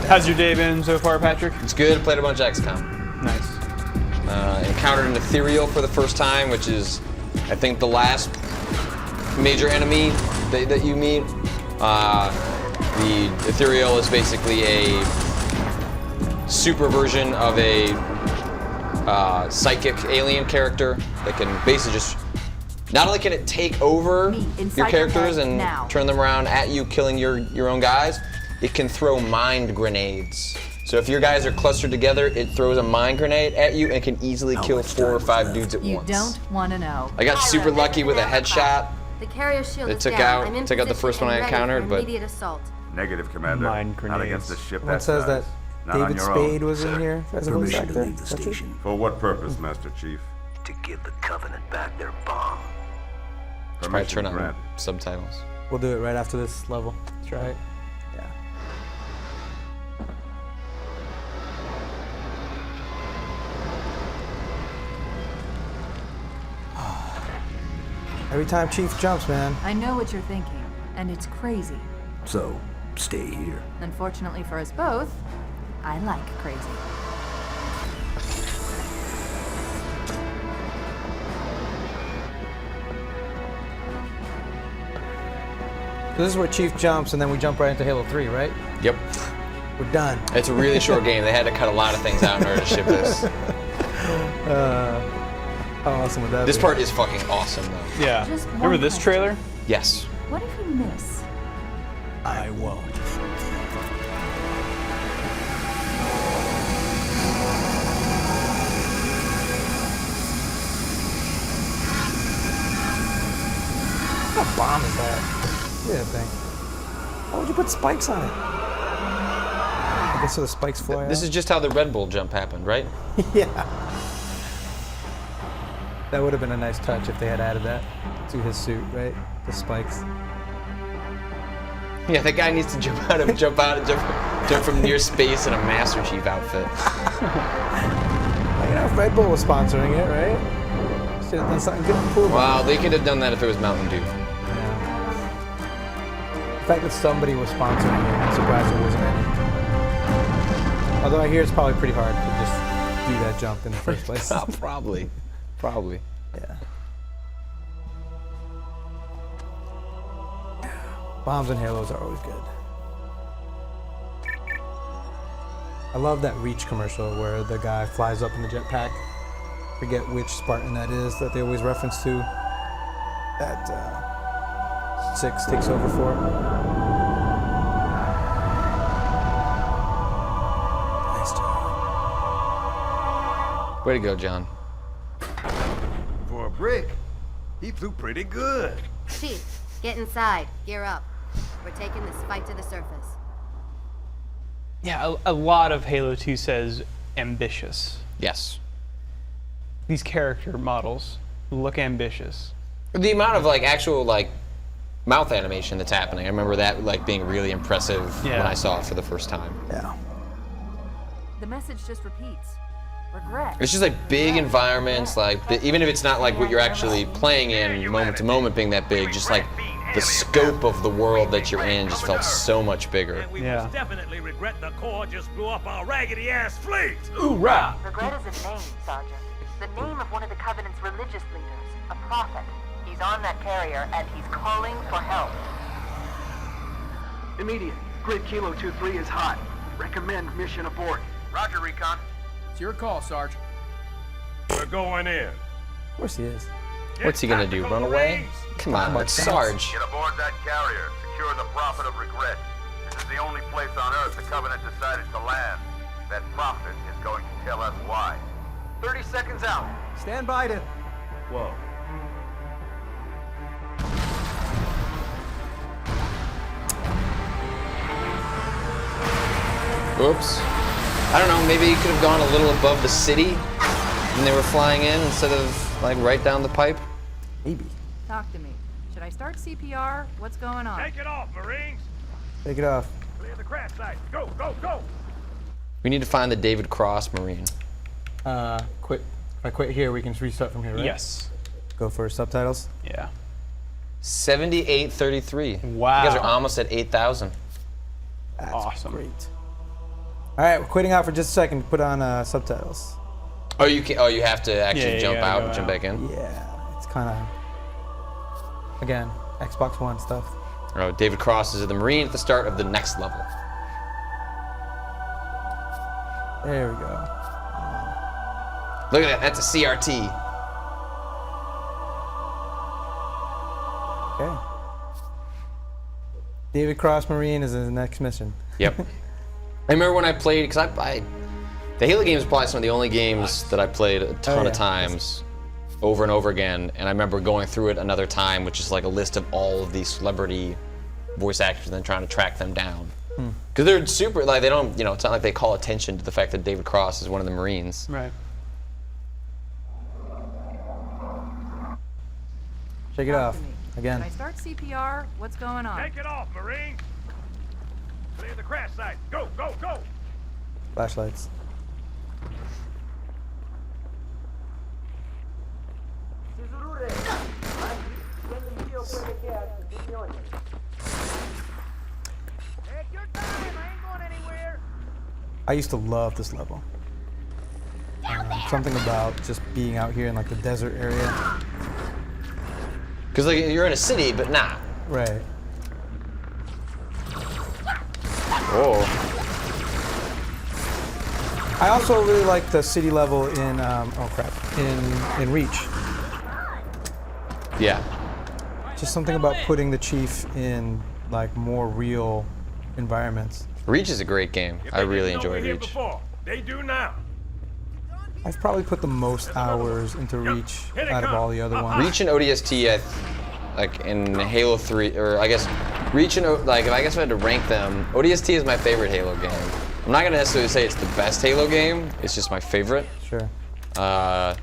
How's your day been so far, Patrick? It's good. Played a bunch of XCOM. Nice. Encountered an ethereal for the first time, which is, I think, the last major enemy that you meet. The ethereal is basically a super version of a psychic alien character that can basically just, not only can it take over your characters and turn them around at you, killing your own guys, it can throw mind grenades. So if your guys are clustered together, it throws a mind grenade at you and can easily kill 4 or 5 dudes at You once. don't want to know. I got super lucky with a headshot. The carrier shield It is took down. out- I'm in took out the position first one and I ready for encountered, but- immediate assault. Negative, Commander. Mind Not against a ship One that says that size. Not on David your Spade own. was in here as a voice Permission to actor. leave the That's it? station. For what purpose, Master Chief? To give the Covenant back their bomb. Should probably turn on granted. subtitles. We'll do it right after this level. That's right. Yeah. Every time Chief jumps, man. I know what you're thinking, and it's crazy. So, stay here. Unfortunately for us both, I like crazy. This is where Chief jumps, and then we jump right into Halo 3, right? Yep. We're done. It's a really short game. They had to cut a lot of things out in order to ship this. How awesome would that This be? part is fucking awesome, though. Yeah. Just Remember one this question. trailer? Yes. What if you miss? I won't. What kind of bomb is that? Look at that thing. Why would you put spikes on it? I guess so the spikes fly This out? is just how the Red Bull jump happened, right? Yeah. That would have been a nice touch if they had added that to his suit, right? The spikes. Yeah, that guy needs to jump from near space in a Master Chief outfit. Like, you know, if Red Bull was sponsoring it, right? Should have done something good and cool. Wow, they could have done that if it was Mountain Dew. The fact that somebody was sponsoring it, I'm surprised there wasn't any. Although I hear it's probably pretty hard to just do that jump in the first place. Probably. Probably. Yeah. Bombs and halos are always good. I love that Reach commercial where the guy flies up in the jetpack. Forget which Spartan that is that they always reference to. That 6 takes over for. Nice job. Way to go, John. For a brick, he flew pretty good. Chief, get inside. Gear up. We're taking this fight to the surface. Yeah, a lot of Halo 2 says ambitious. Yes. These character models look ambitious. The amount of actual mouth animation that's happening, I remember that being really impressive when I saw it for the first time. Yeah. The message just repeats. Regret. It's just big environments, even if it's not what you're actually playing in moment to moment being that big, just the scope of the world that you're in just felt so much bigger. And we Yeah. most definitely regret the Corps just blew up our raggedy-ass fleet. Hoorah! Regret is a name, Sergeant. The name of one of the Covenant's religious leaders, a prophet. He's on that carrier, and he's calling for help. Immediate. Grid Kilo 2-3 is hot. Recommend mission abort. Roger, Recon. It's your call, Sarge. We're going in. Of course he is. What's he gonna do, run away? Come on, it's Sarge. Get aboard that carrier. Secure the Prophet of Regret. This is the only place on Earth the Covenant decided to land. That prophet is going to tell us why. 30 seconds out. Stand by to... Whoa. Oops. I don't know, maybe you could have gone a little above the city when they were flying in instead of like right down the pipe. Maybe. Talk to me. Should I start CPR? What's going on? Take it off, Marines. Take it off. Clear the crash site. Go, go, go. We need to find the David Cross Marine. Quit. If I quit here, we can restart from here, right? Yes. Go for subtitles. Yeah. 7833. Wow. You guys are almost at 8,000. That's Awesome. great. All right, we're quitting out for just a second. Put on subtitles. Oh, you can. Oh, you have to actually Yeah, jump you gotta out go and jump out. back in. Yeah, it's kind of, again, Xbox One stuff. Oh, David Cross is the Marine at the start of the next level. There we go. Look at that. That's a CRT. Okay. David Cross Marine is his next mission. Yep. I remember when I played, because the Halo games are probably some of the only games that I played a ton of times over and over again. And I remember going through it another time, which is like a list of all of these celebrity voice actors and then trying to track them down. Because they're super, like they don't, it's not like they call attention to the fact that David Cross is one of the Marines. Right. Shake it Talk off. to me. Again. Should I start CPR? What's going on? Take it off, Marines. Clear the crash site. Go, go, go. Flashlights. Take your time. I ain't going anywhere. I used to love this level. Something about just being out here in like the desert area. Because like you're in a city, but nah. Right. Oh. I also really like the city level in in Reach. Yeah. Just something about putting the chief in like more real environments. Reach is a great game. I really enjoy Reach. Before, they do now. I've probably put the most hours into Reach out of all the other ones. Reach and ODST, like in Halo 3, or I guess Reach and like if I guess I had to rank them, ODST is my favorite Halo game. I'm not gonna necessarily say it's the best Halo game. It's just my favorite. Sure. And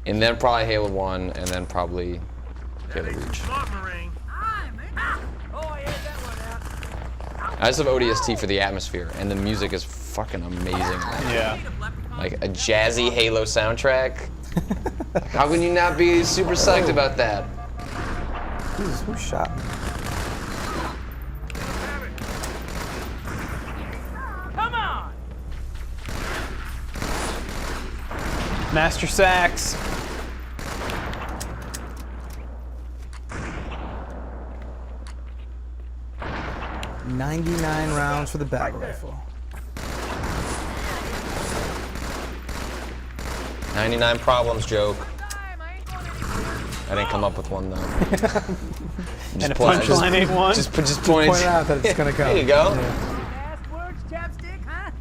then probably Halo 1, and then probably Halo Reach. I just love ODST for the atmosphere, and the music is fucking amazing. Yeah. Like a jazzy Halo soundtrack. How can you not be super psyched about that? Jesus, who shot me? Come on. Master Sax. $99 rounds for the battle rifle. 99 problems joke. I didn't come up with one though. And a punchline ain't one? Just point out that it's gonna come. There you go. Last words, chapstick, huh?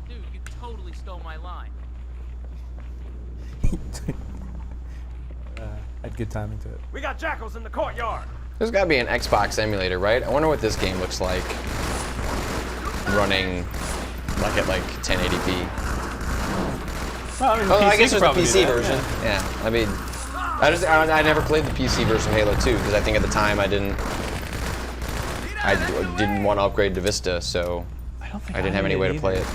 Dude, you totally stole my line. Had good timing to it. We got jackals in the courtyard. There's gotta be an Xbox emulator, right? I wonder what this game looks like running like at like 1080p. Well, I mean, I guess there's a probably PC do that, version. Yeah. I mean, I never played the PC version of Halo 2 because I think at the time I didn't want to upgrade to Vista, so I didn't have any way to play it.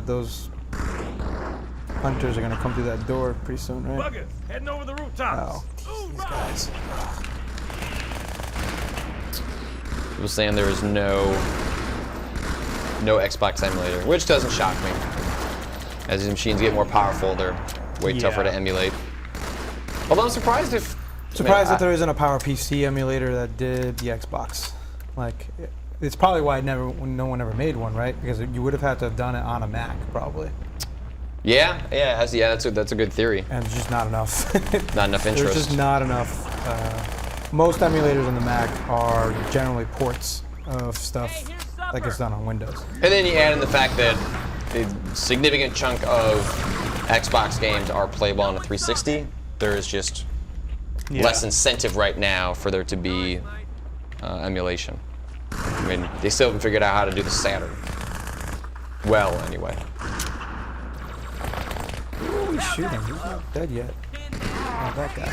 Those hunters are gonna come through that door pretty soon, right? Buggers, heading over the rooftops. Oh, these guys. People saying there is no Xbox emulator, which doesn't shock me. As these machines get more powerful, they're way tougher to emulate. Although I'm surprised if... Surprised that there isn't a Power PC emulator that did the Xbox. Like, it's probably why no one ever made one, right? Because you would have had to have done it on a Mac, probably. Yeah, that's a good theory. And there's just not enough. Not enough interest. There's just not enough. Most emulators on the Mac are generally ports of stuff that gets done on Windows. And then you add in the fact that a significant chunk of Xbox games are playable on a 360. There is just less incentive right now for there to be emulation. I mean, they still haven't figured out how to do the Saturn. Well, anyway. Who are we shooting? He's not dead yet. Not that guy.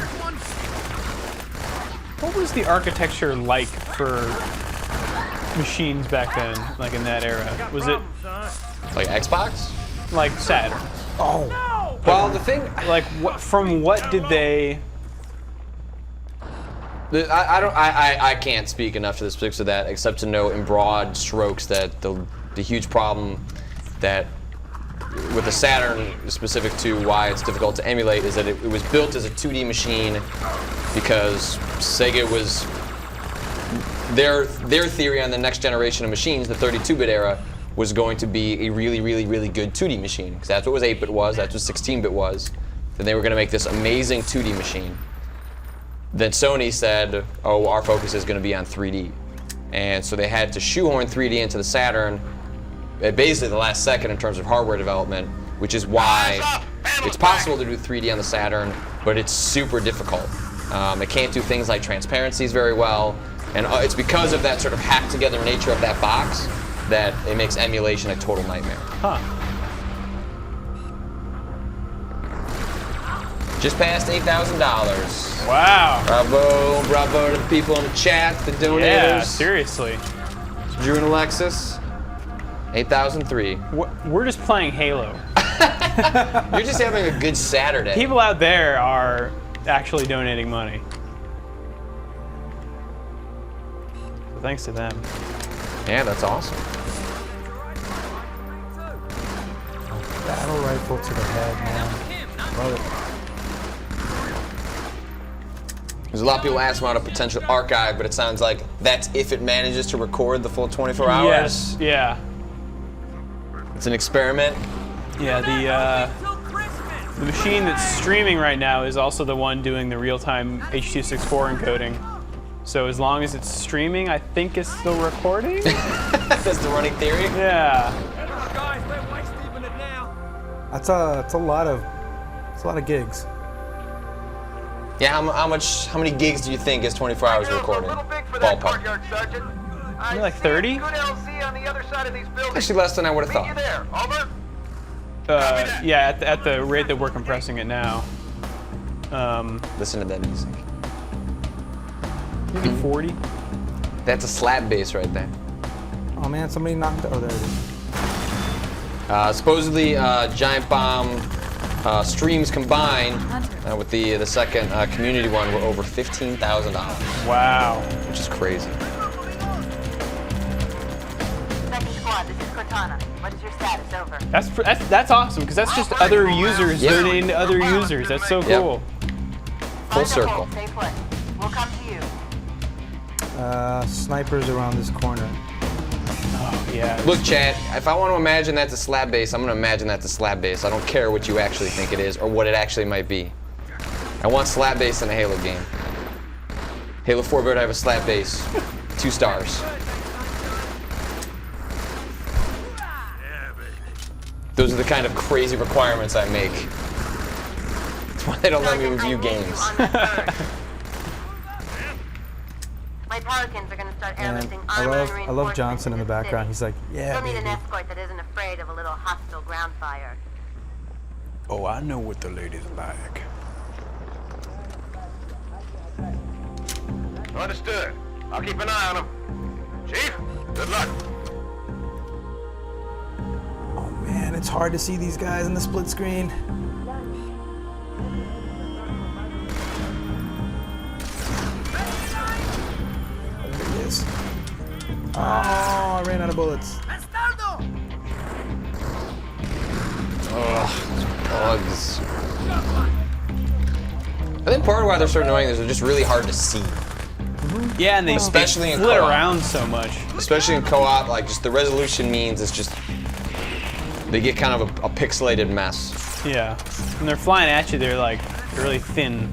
What was the architecture like for machines back then, like in that era? Was it like Xbox? Like Saturn? Oh. Well, the thing, like, from what did they? I can't speak enough to the specifics of that, except to know in broad strokes that the huge problem that with the Saturn, specific to why it's difficult to emulate, is that it was built as a 2D machine because Sega was their theory on the next generation of machines, the 32-bit era, was going to be a really, really, really good 2D machine, because that's what was 8-bit was, that's what 16-bit was. Then they were going to make this amazing 2D machine. Then Sony said, oh, our focus is going to be on 3D. And so they had to shoehorn 3D into the Saturn at basically the last second in terms of hardware development, which is why it's possible to do 3D on the Saturn, but it's super difficult. It can't do things like transparencies very well, and it's because of that sort of hacked together nature of that box that it makes emulation a total nightmare. Huh. Just passed $8,000. Wow. Bravo, bravo to the people in the chat, the donators. Yeah, seriously. Drew and Alexis, 8,003. We're just playing Halo. You're just having a good Saturday. People out there are actually donating money. So thanks to them. Yeah, that's awesome. Battle rifle to the head, man. Love it. There's a lot of people asking about a potential archive, but it sounds like that's if it manages to record the full 24 hours. Yes, yeah. It's an experiment. Yeah, the machine that's streaming right now is also the one doing the real-time H.264 encoding. So as long as it's streaming, I think it's still recording? That's the running theory? Yeah. That's a lot of gigs. Yeah, how many gigs do you think is 24 hours of recording? Ballpark. Maybe like 30? Actually less than I would have thought. Yeah, at the rate that we're compressing it now. Listen to that music. Maybe 40? That's a slap bass right there. Oh man, somebody knocked it. Oh, there it is. Supposedly, Giant Bomb streams combined with the second community one were over $15,000. Wow. Which is crazy. Second squad, this is Cortana. What is your status? Over. That's awesome, because that's just other users donating to other users. That's so cool. Full circle. Stay put. We'll come to you. Snipers around this corner. Oh, yeah. Look, chat, if I want to imagine that's a slab base, I'm going to imagine that's a slab base. I don't care what you actually think it is or what it actually might be. I want slab base in a Halo game. Halo 4 better have a slab base. 2 stars. Those are the kind of crazy requirements I make. That's why they don't let me review games. My Pelicans are going to start And airlifting I armor and love Johnson in the reinforcements into background. city. He's like, yeah, You'll need an baby. escort that isn't afraid of a little hostile ground fire. Oh, I know what the ladies like. Understood. I'll keep an eye on them. Chief, good luck. Oh man, it's hard to see these guys in the split screen. There he is. Oh, I ran out of bullets. Ugh, bugs. I think part of why they're so annoying is they're just really hard to see. Yeah, and they especially in flit co-op. around so much. Especially in co-op, like just the resolution means it's just they get kind of a pixelated mess. Yeah. When they're flying at you, they're like really thin.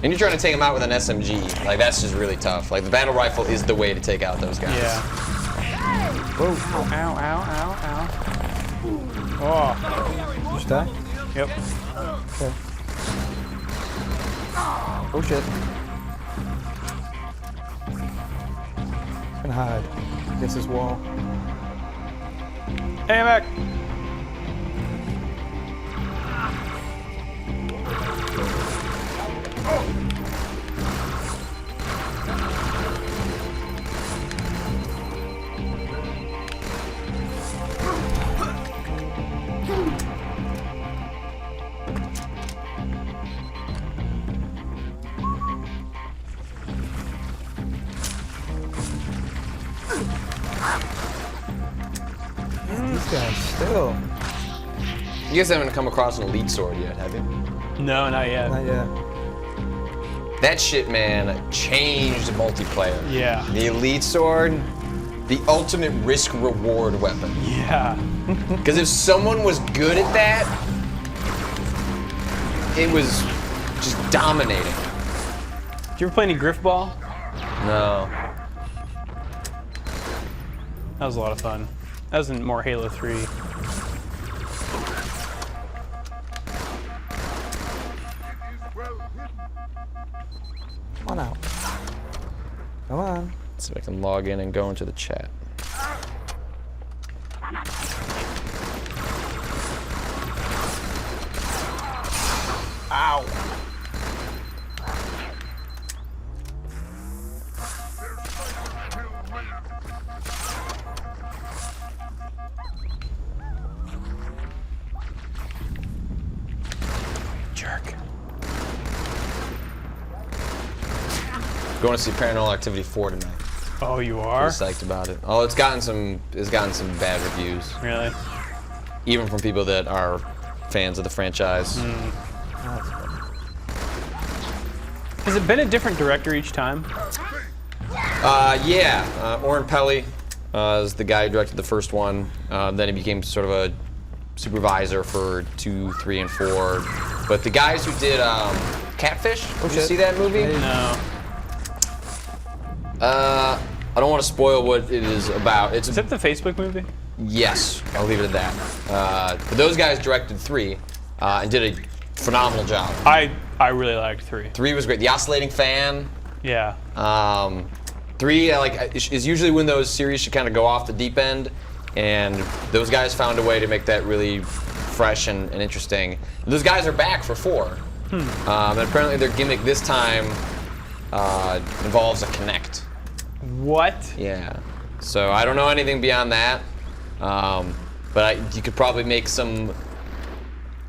And you're trying to take them out with an SMG. Like, that's just really tough. Like, the battle rifle is the way to take out those guys. Yeah. Whoa. Ow, ow, ow, ow. Oh. Just die? Yep. Okay. Oh shit. Gonna hide against this wall. Hey, I'm back. These guys still. You guys haven't come across an elite sword yet, have you? No, not yet. Not yet. That shit, man, changed multiplayer. Yeah. The elite sword, the ultimate risk-reward weapon. Yeah. Because if someone was good at that, it was just dominating. Did you ever play any Griff Ball? No. That was a lot of fun. That was in more Halo 3. Come on out. Come on. Let's see if I can log in and go into the chat. Ow. Jerk. Going to see Paranormal Activity 4 tonight. Oh, you are? Pretty psyched about it. Oh, it's gotten some bad reviews. Really? Even from people that are fans of the franchise. Has it been a different director each time? Yeah. Oren Peli is the guy who directed the first one. Then he became sort of a supervisor for 2, 3, and 4. But the guys who did Catfish, did you see that movie? No. I don't want to spoil what it is about. Is that the Facebook movie? Yes, I'll leave it at that. But those guys directed 3 and did a phenomenal job. I really liked 3. 3 was great. The Oscillating Fan. Yeah. 3 is usually when those series should kind of go off the deep end, and those guys found a way to make that really fresh and interesting. And those guys are back for 4. And apparently their gimmick this time involves a Kinect. What? Yeah. So I don't know anything beyond that, but you could probably make some.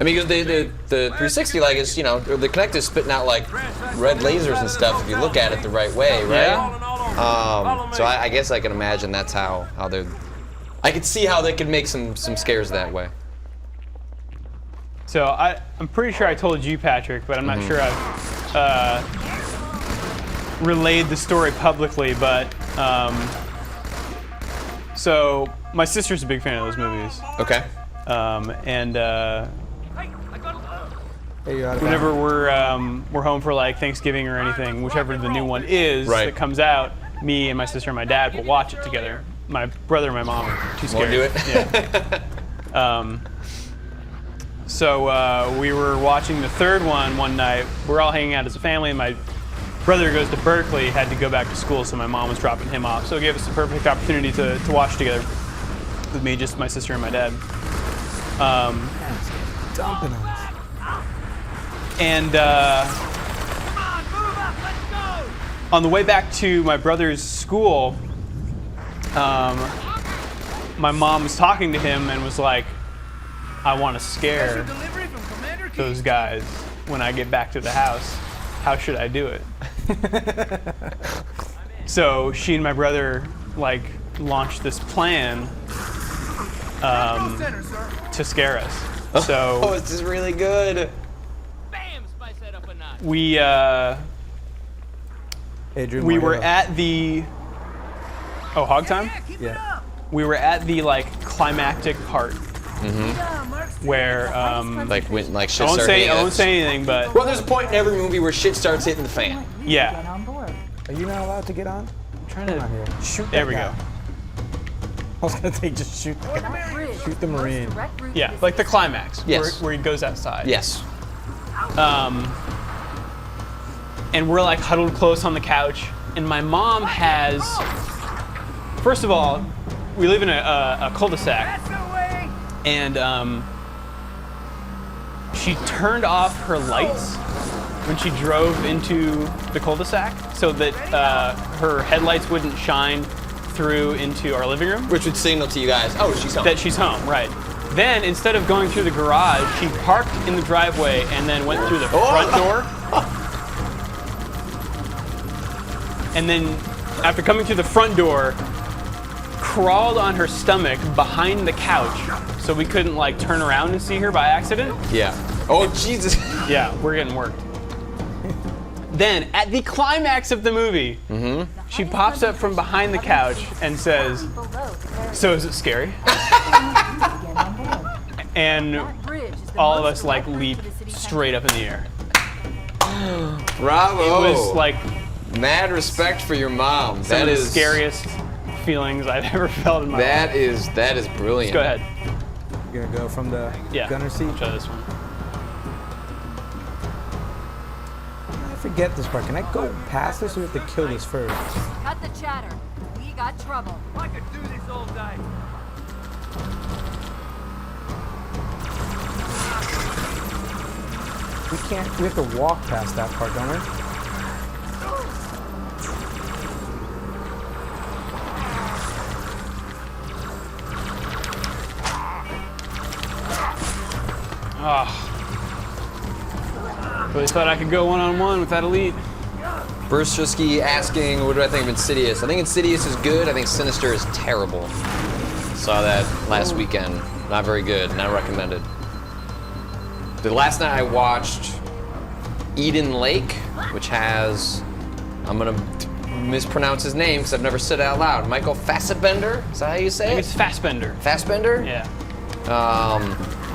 I mean, because the 360 is, you know, the Kinect is spitting out like red lasers and stuff if you look at it the right way, right? Yeah. So I guess I can imagine that's how they're. I could see how they could make some scares that way. So I'm pretty sure I told you, Patrick, but I'm not sure I've relayed the story publicly. But so my sister's a big fan of those movies. Okay. And Hey, whenever we're home for like Thanksgiving or anything, whichever the new one is that comes out, me and my sister and my dad will watch it together. My brother and my mom are too scared. Won't do it. Yeah. So we were watching the third one night. We're all hanging out as a family, and my brother goes to Berkeley, had to go back to school, so my mom was dropping him off. So it gave us the perfect opportunity to watch together with me, just my sister and my dad. Dumping us. And on the way back to my brother's school, my mom was talking to him and was like, I want to scare those guys when I get back to the house. How should I do it? So she and my brother launched this plan to scare us. So oh, this is really good. Bam! Spice that up a notch. we were at the Hog Time? Yeah. We were at the climactic part where Like when like shit I won't starts say hitting I won't us. say anything, but Well, there's a point in every movie where shit starts hitting the fan. yeah. Are you not allowed to get on? I'm trying to Shoot There that we guy. go. I was gonna say just shoot the Marine. Yeah, like the climax Yes. where he goes outside. Yes. And we're like huddled close on the couch, and my mom has. First of all, we live in a cul-de-sac, and she turned off her lights when she drove into the cul-de-sac, so that her headlights wouldn't shine through into our living room. Which would signal to you guys, oh, she's home. That she's home, right. Then, instead of going through the garage, she parked in the driveway and then went through the front door. And then, after coming through the front door, crawled on her stomach behind the couch so we couldn't like turn around and see her by accident. Yeah. Oh, Jesus. Yeah, we're getting worked. Then, at the climax of the movie, she pops up from behind the couch and says, "So is it scary?" And all of us like leap straight up in the air. Bravo. It was like mad respect for your mom. some That of the is scariest feelings I've ever felt in my life. that is brilliant. Let's go ahead. You're gonna go from the Yeah. gunner seat. Try this one. I forget this part. Can I go past this or do we have to kill this first? Cut the chatter. We got trouble. I could do this all day. We have to walk past that part, don't we? Really thought I could go one-on-one with that elite. Bruce Shusky asking, what do I think of Insidious? I think Insidious is good. I think Sinister is terrible. Saw that last weekend. Not very good. Not recommended. The last night I watched Eden Lake, which has, I'm gonna mispronounce his name because I've never said it out loud. Michael Fassbender? Is that how you say I think it? it's Fassbender. Fassbender? Yeah.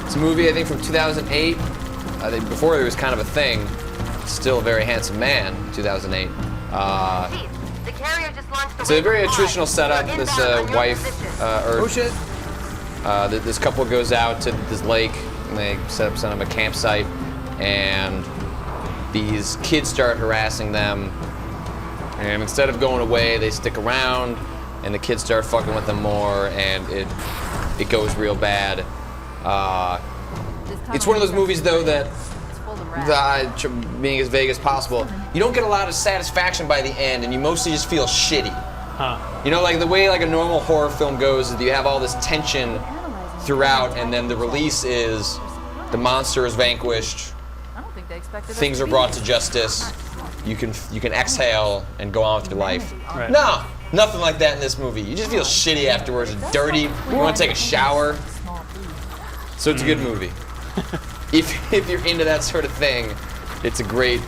It's a movie I think from 2008. I think before it was kind of a thing. Still a very handsome man. 2008. The carrier just launched It's a very traditional setup. This wife, Oh shit! this couple goes out to this lake and they set up some of a campsite, and these kids start harassing them. And instead of going away, they stick around, and the kids start fucking with them more, and it goes real bad. It's one of those movies though that, being as vague as possible, you don't get a lot of satisfaction by the end, and you mostly just feel shitty. Huh. You know, like the way like a normal horror film goes is you have all this tension throughout, and then the release is the monster is vanquished, I don't think they expected us things to are be brought here. to justice, you can exhale and go on with your life. Right. No, nothing like that in this movie. You just feel shitty afterwards, dirty, you want to take a shower. So it's a good movie. If you're into that sort of thing, it's a great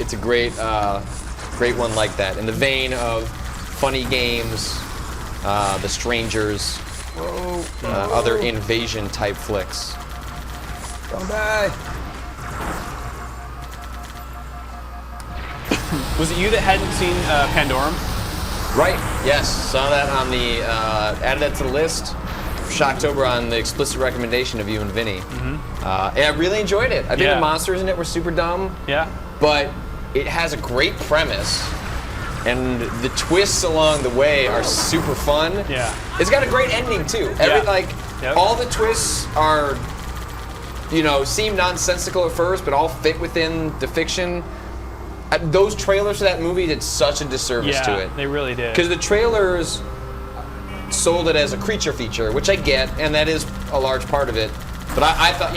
one like that. In the vein of Funny Games, The Strangers, other invasion type flicks. Don't die. Was it you that hadn't seen Pandorum? Right. Yes. Saw that on the added that to the list for Shocktober on the explicit recommendation of you and Vinny. And I really enjoyed it. I think the monsters in it were super dumb. Yeah. But it has a great premise, and the twists along the way are super fun. Yeah. It's got a great ending too. All the twists are, seem nonsensical at first, but all fit within the fiction. Those trailers for that movie did such a disservice to it. They really did. Because the trailers sold it as a creature feature, which I get, and that is a large part of it. But I thought,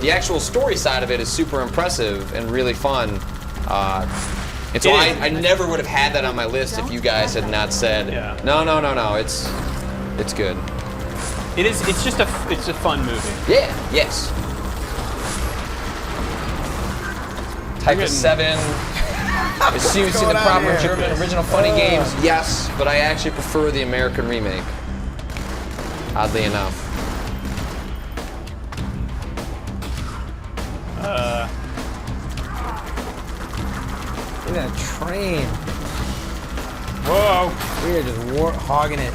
the actual story side of it is super impressive and really fun. And so I never would have had that on my list if you guys had not said, no, it's good. It is. It's just a fun movie. Yeah. Yes. Type of 7. As you've seen the proper original Funny Games, yes, but I actually prefer the American remake. Oddly enough. Look at that train. Whoa! We are just hogging it.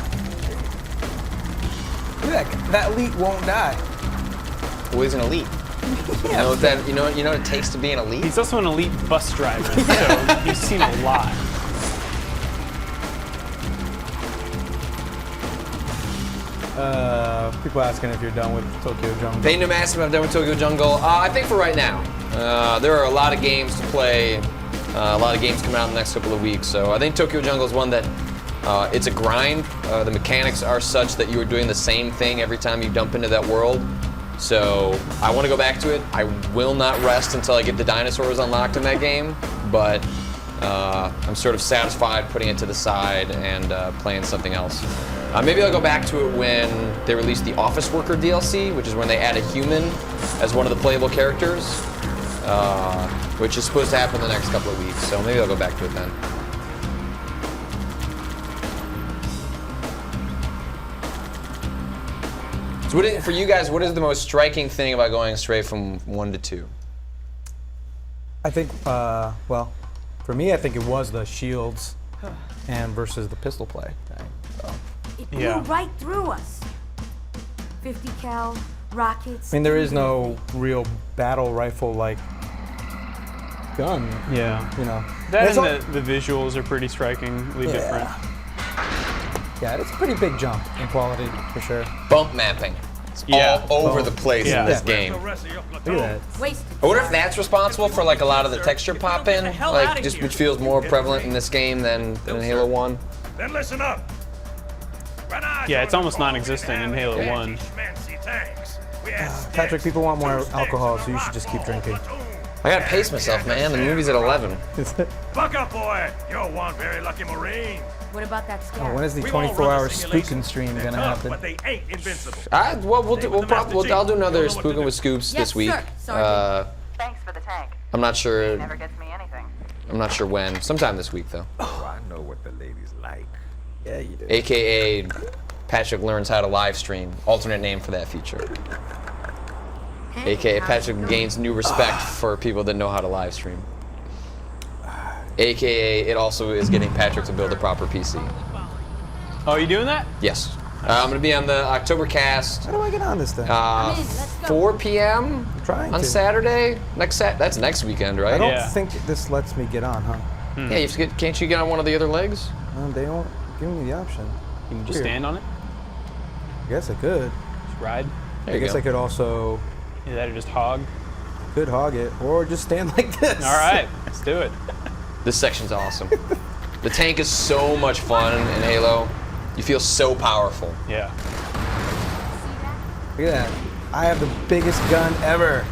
Look at that. That elite won't die. Well, he's an elite. You know what that? You know what it takes to be an elite. He's also an elite bus driver, so he's seen a lot. People asking if you're done with Tokyo Jungle. Peyton asked if I'm done with Tokyo Jungle. I think for right now. There are a lot of games to play. A lot of games coming out in the next couple of weeks. So I think Tokyo Jungle is one that it's a grind. The mechanics are such that you are doing the same thing every time you dump into that world. So I want to go back to it. I will not rest until I get the dinosaurs unlocked in that game. But I'm sort of satisfied putting it to the side and playing something else. Maybe I'll go back to it when they release the Office Worker DLC, which is when they add a human as one of the playable characters, which is supposed to happen in the next couple of weeks. So maybe I'll go back to it then. So for you guys, what is the most striking thing about going straight from 1 to 2? I think, well, for me, I think it was the shields and versus the pistol play. It blew right through us. 50 cal, rockets. I mean, there is no real battle rifle like gun. Yeah. You know. That and the visuals are pretty strikingly different. Yeah, it's a pretty big jump in quality for sure. Bump mapping. It's all over the place in this game. Look at that. I wonder if that's responsible for like a lot of the texture pop in, like just which feels more prevalent in this game than in Halo 1. Then listen up. Yeah, it's almost non-existent in Halo 1. Patrick, people want more alcohol, so you should just keep drinking. I gotta pace myself, man. The movie's at 11. Buck up, boy. You're one very lucky Marine. What about that Scarab? When is the 24-hour spooking stream gonna happen? But they ain't invincible. I'll do another Spookin' with Scoops this week. Thanks for the tank. I'm not sure. Never gets me anything. I'm not sure when. Sometime this week, though. Oh, I know what the ladies like. Yeah, you do. AKA Patrick learns how to live stream. Alternate name for that feature. AKA Patrick gains new respect for people that know how to live stream. AKA it also is getting Patrick to build a proper PC. Oh, are you doing that? Yes. I'm going to be on the October cast. How do I get on this thing? 4 p.m. on Saturday. That's next weekend, right? I don't think this lets me get on, huh? Yeah, you have to can't you get on one of the other legs? They don't give me the option. You can just stand on it? I guess I could. Just ride? I guess I could also... Either that or just hog? Could hog it, or just stand like this. All right, let's do it. This section's awesome. The tank is so much fun in Halo. You feel so powerful. Yeah. Look at that. I have the biggest gun ever.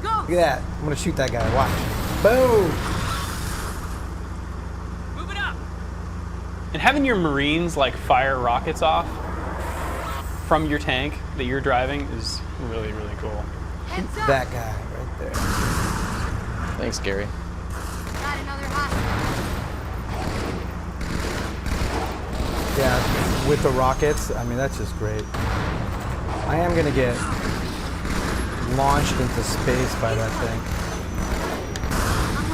Go! Look at that. I'm gonna shoot that guy. Watch. Boom! Move it up! And having your Marines like fire rockets off from your tank that you're driving is really, really cool. That guy right there. Thanks, Gary. Got another hostage. Yeah, with the rockets, I mean, that's just great. I am gonna get launched into space by that thing. I'm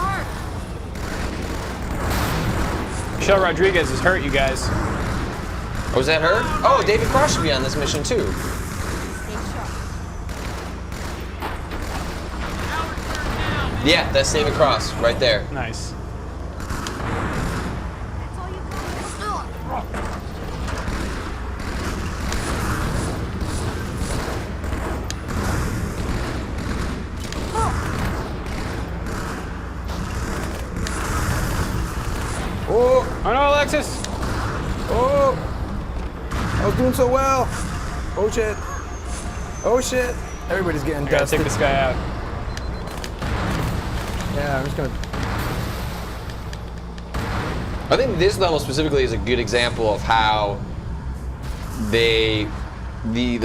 hurt. Michelle Rodriguez is hurt, you guys. Oh, was that her? Oh, David Cross should be on this mission too. Yeah, that's David Cross right there. Nice. Oh! Oh no, Alexis! Oh! I was doing so well! Oh shit! Oh shit! Everybody's getting I gotta dusted. take this guy out. Yeah, I'm just gonna... I think this level specifically is a good example of how the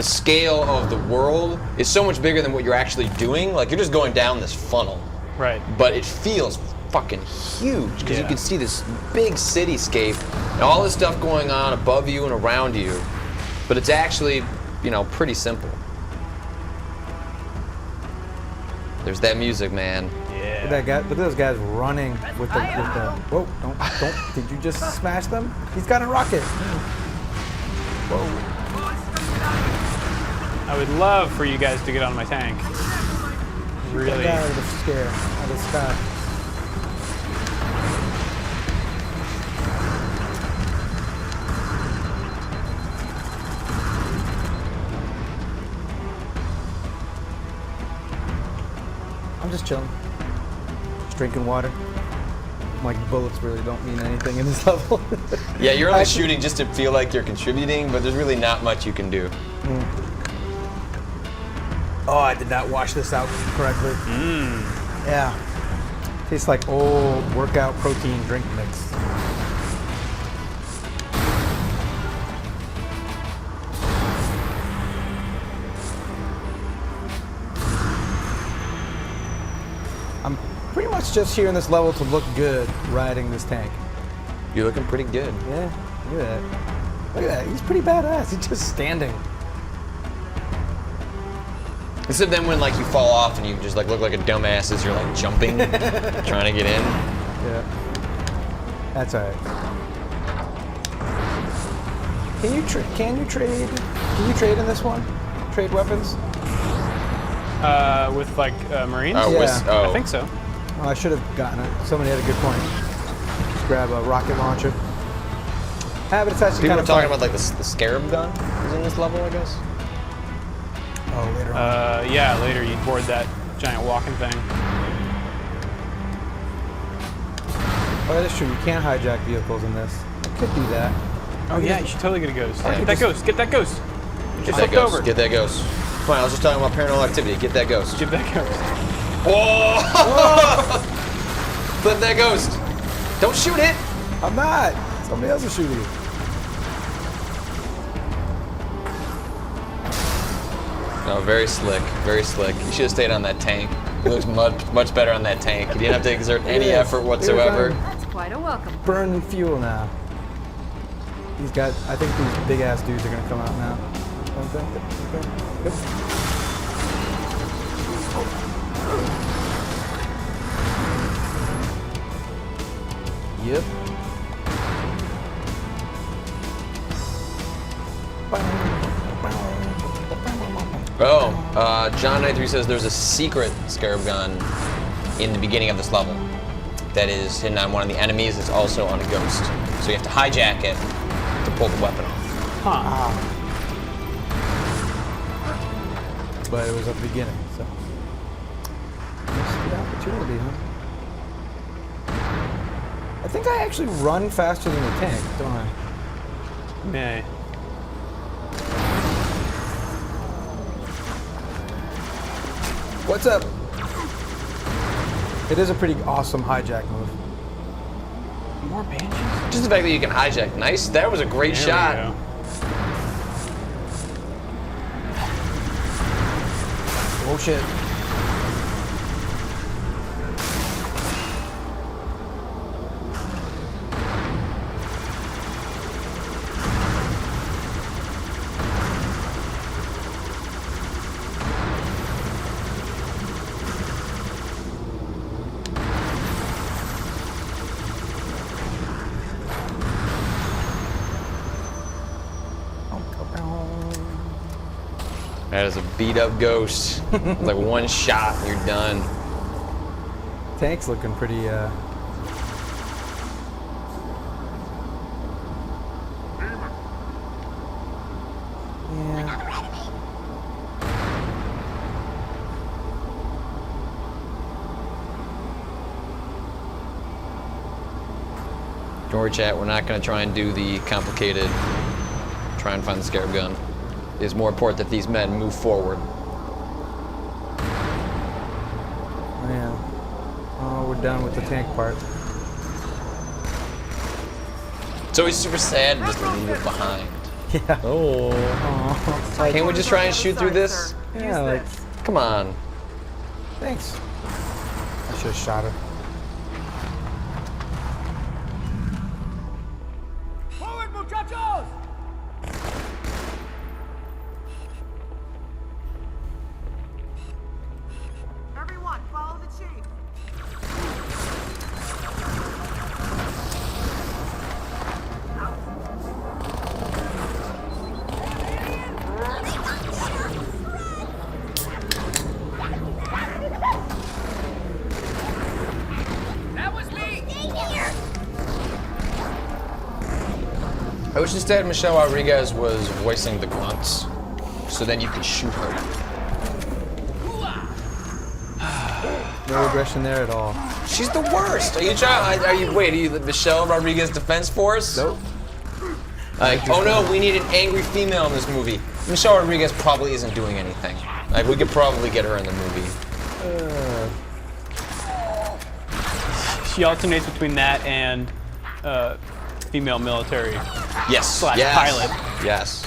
scale of the world is so much bigger than what you're actually doing. Like, you're just going down this funnel. Right. But it feels fucking huge because you can see this big cityscape and all this stuff going on above you and around you. But it's actually, you know, pretty simple. There's that music, man. Look at that guy. Look at those guys running with the. Whoa! Don't! Did you just smash them? He's got a rocket. Whoa! I would love for you guys to get on my tank. Really. Get out of the scare. Out of the sky. I'm just chilling. Just drinking water. My bullets really don't mean anything in this level. Yeah, you're only shooting just to feel like you're contributing, but there's really not much you can do. Oh, I did not wash this out correctly. Yeah. Tastes like old workout protein drink mix. I'm pretty much just here in this level to look good riding this tank. You're looking pretty good. Yeah, look at that. Look at that. He's pretty badass. He's just standing. Except then when like you fall off and you just like look like a dumbass as you're like jumping, trying to get in. Yeah. That's alright. Can you trade? Can you trade in this one? Trade weapons? With like Marines? Yeah. I think so. Oh, I should have gotten it. Somebody had a good point. Just grab a rocket launcher. But it's actually People kind are of talking fun. about like the Scarab gun is in this level, I guess. Oh, later on. Yeah, later you board that giant walking thing. Oh, that's true. You can't hijack vehicles in this. I could do that. Oh yeah, you should totally get a ghost. Yeah, Get that ghost. Get that ghost. Get that ghost. Get that ghost. Fine, I was just talking about paranormal activity. Get that ghost. Get that ghost. Whoa! Flip that ghost. Don't shoot it. I'm not. Somebody else is shooting you. No, very slick. Very slick. You should have stayed on that tank. It looks much better on that tank. You didn't have to exert any effort whatsoever. That's quite a welcome. Burning fuel now. He's got. I think these big ass dudes are gonna come out now. Yep. Yep. Oh, John 93 says there's a secret Scarab gun in the beginning of this level that is hidden on one of the enemies. It's also on a ghost. So you have to hijack it to pull the weapon off. Huh. But it was at the beginning, so. Missed the opportunity, huh? I think I actually run faster than the tank, don't I? May. What's up? It is a pretty awesome hijack move. More banshees? Just the fact that you can hijack. Nice. That was a great shot. We go. Oh shit. That is a beat up ghost. Like one shot and you're done. Tank's looking pretty, Yeah. Don't worry, chat. We're not going to try and do the complicated try and find the Scarab gun. It is more important that these men move forward. Yeah. Oh, we're done with the tank part. It's always super sad just to leave it behind. Yeah. Oh. Can't we just try and shoot through this? Yeah, like, Come on. thanks. I should have shot her. Forward, muchachos! Everyone, I wish instead Michelle Rodriguez was voicing the grunts, so then you could shoot her. No aggression there at all. She's the worst. Are you the Michelle Rodriguez Defense Force? Nope. Like, oh no, we need an angry female in this movie. Michelle Rodriguez probably isn't doing anything. Like, we could probably get her in the movie. She alternates between that and female military. Yes. / pilot. Yes.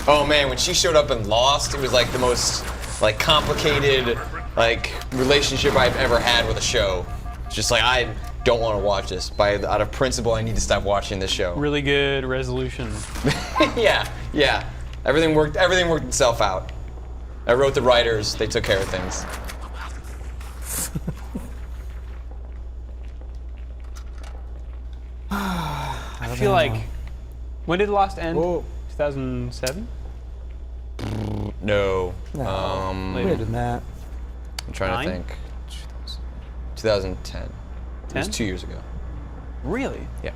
Oh man, when she showed up in Lost, it was like the most like complicated like relationship I've ever had with a show. It's just like I don't want to watch this. Out of principle, I need to stop watching this show. Really good resolution. Yeah. Everything worked itself out. I wrote the writers, they took care of things. I feel like, when did Lost end? 2007? No. Later than that. I'm trying to think. 2010. It was 2 years ago. Really? Yeah.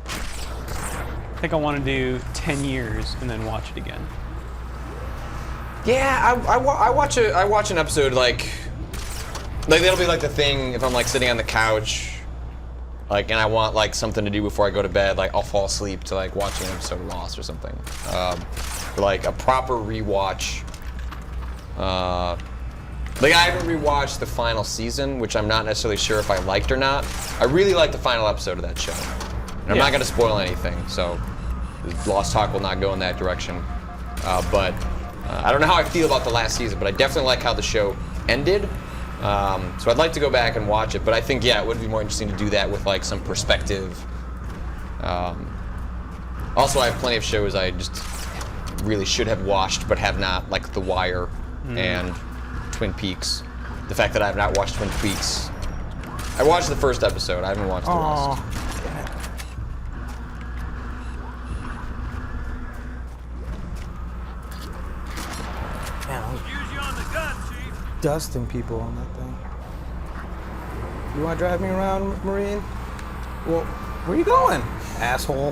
I think I want to do 10 years and then watch it again. Yeah, I watch an episode like that'll be like the thing if I'm like sitting on the couch, like and I want like something to do before I go to bed, like I'll fall asleep to like watching an episode of Lost or something. Like a proper rewatch. Like I haven't rewatched the final season, which I'm not necessarily sure if I liked or not. I really liked the final episode of that show. And I'm not going to spoil anything, so Lost Talk will not go in that direction. But I don't know how I feel about the last season, but I definitely like how the show ended. So I'd like to go back and watch it, but I think, yeah, it would be more interesting to do that with like some perspective. Also, I have plenty of shows I just really should have watched, but have not, like The Wire and Twin Peaks. The fact that I have not watched Twin Peaks. I watched the first episode, I haven't watched the rest. Dusting people on that thing. You want to drive me around, Marine? Well, where you going, asshole?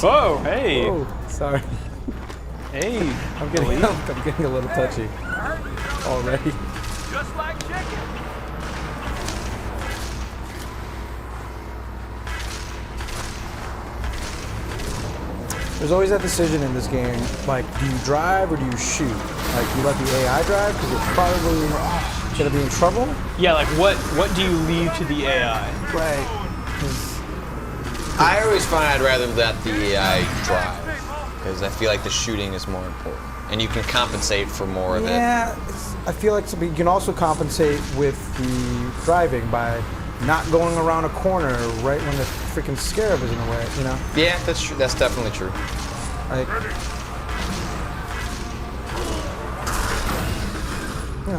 Whoa, hey. Whoa, sorry. Hey, I'm getting a little touchy already. Just like chicken. There's always that decision in this game, like, do you drive or do you shoot? Like, you let the AI drive because you're probably gonna be in trouble? Yeah, like what do you leave to the AI? Right. I always find I'd rather let the AI drive, because I feel like the shooting is more important. And you can compensate for more of it. Yeah, I feel like you can also compensate with the driving by not going around a corner right when the freaking Scarab is in the way, you know? Yeah, that's true. That's definitely true. Like,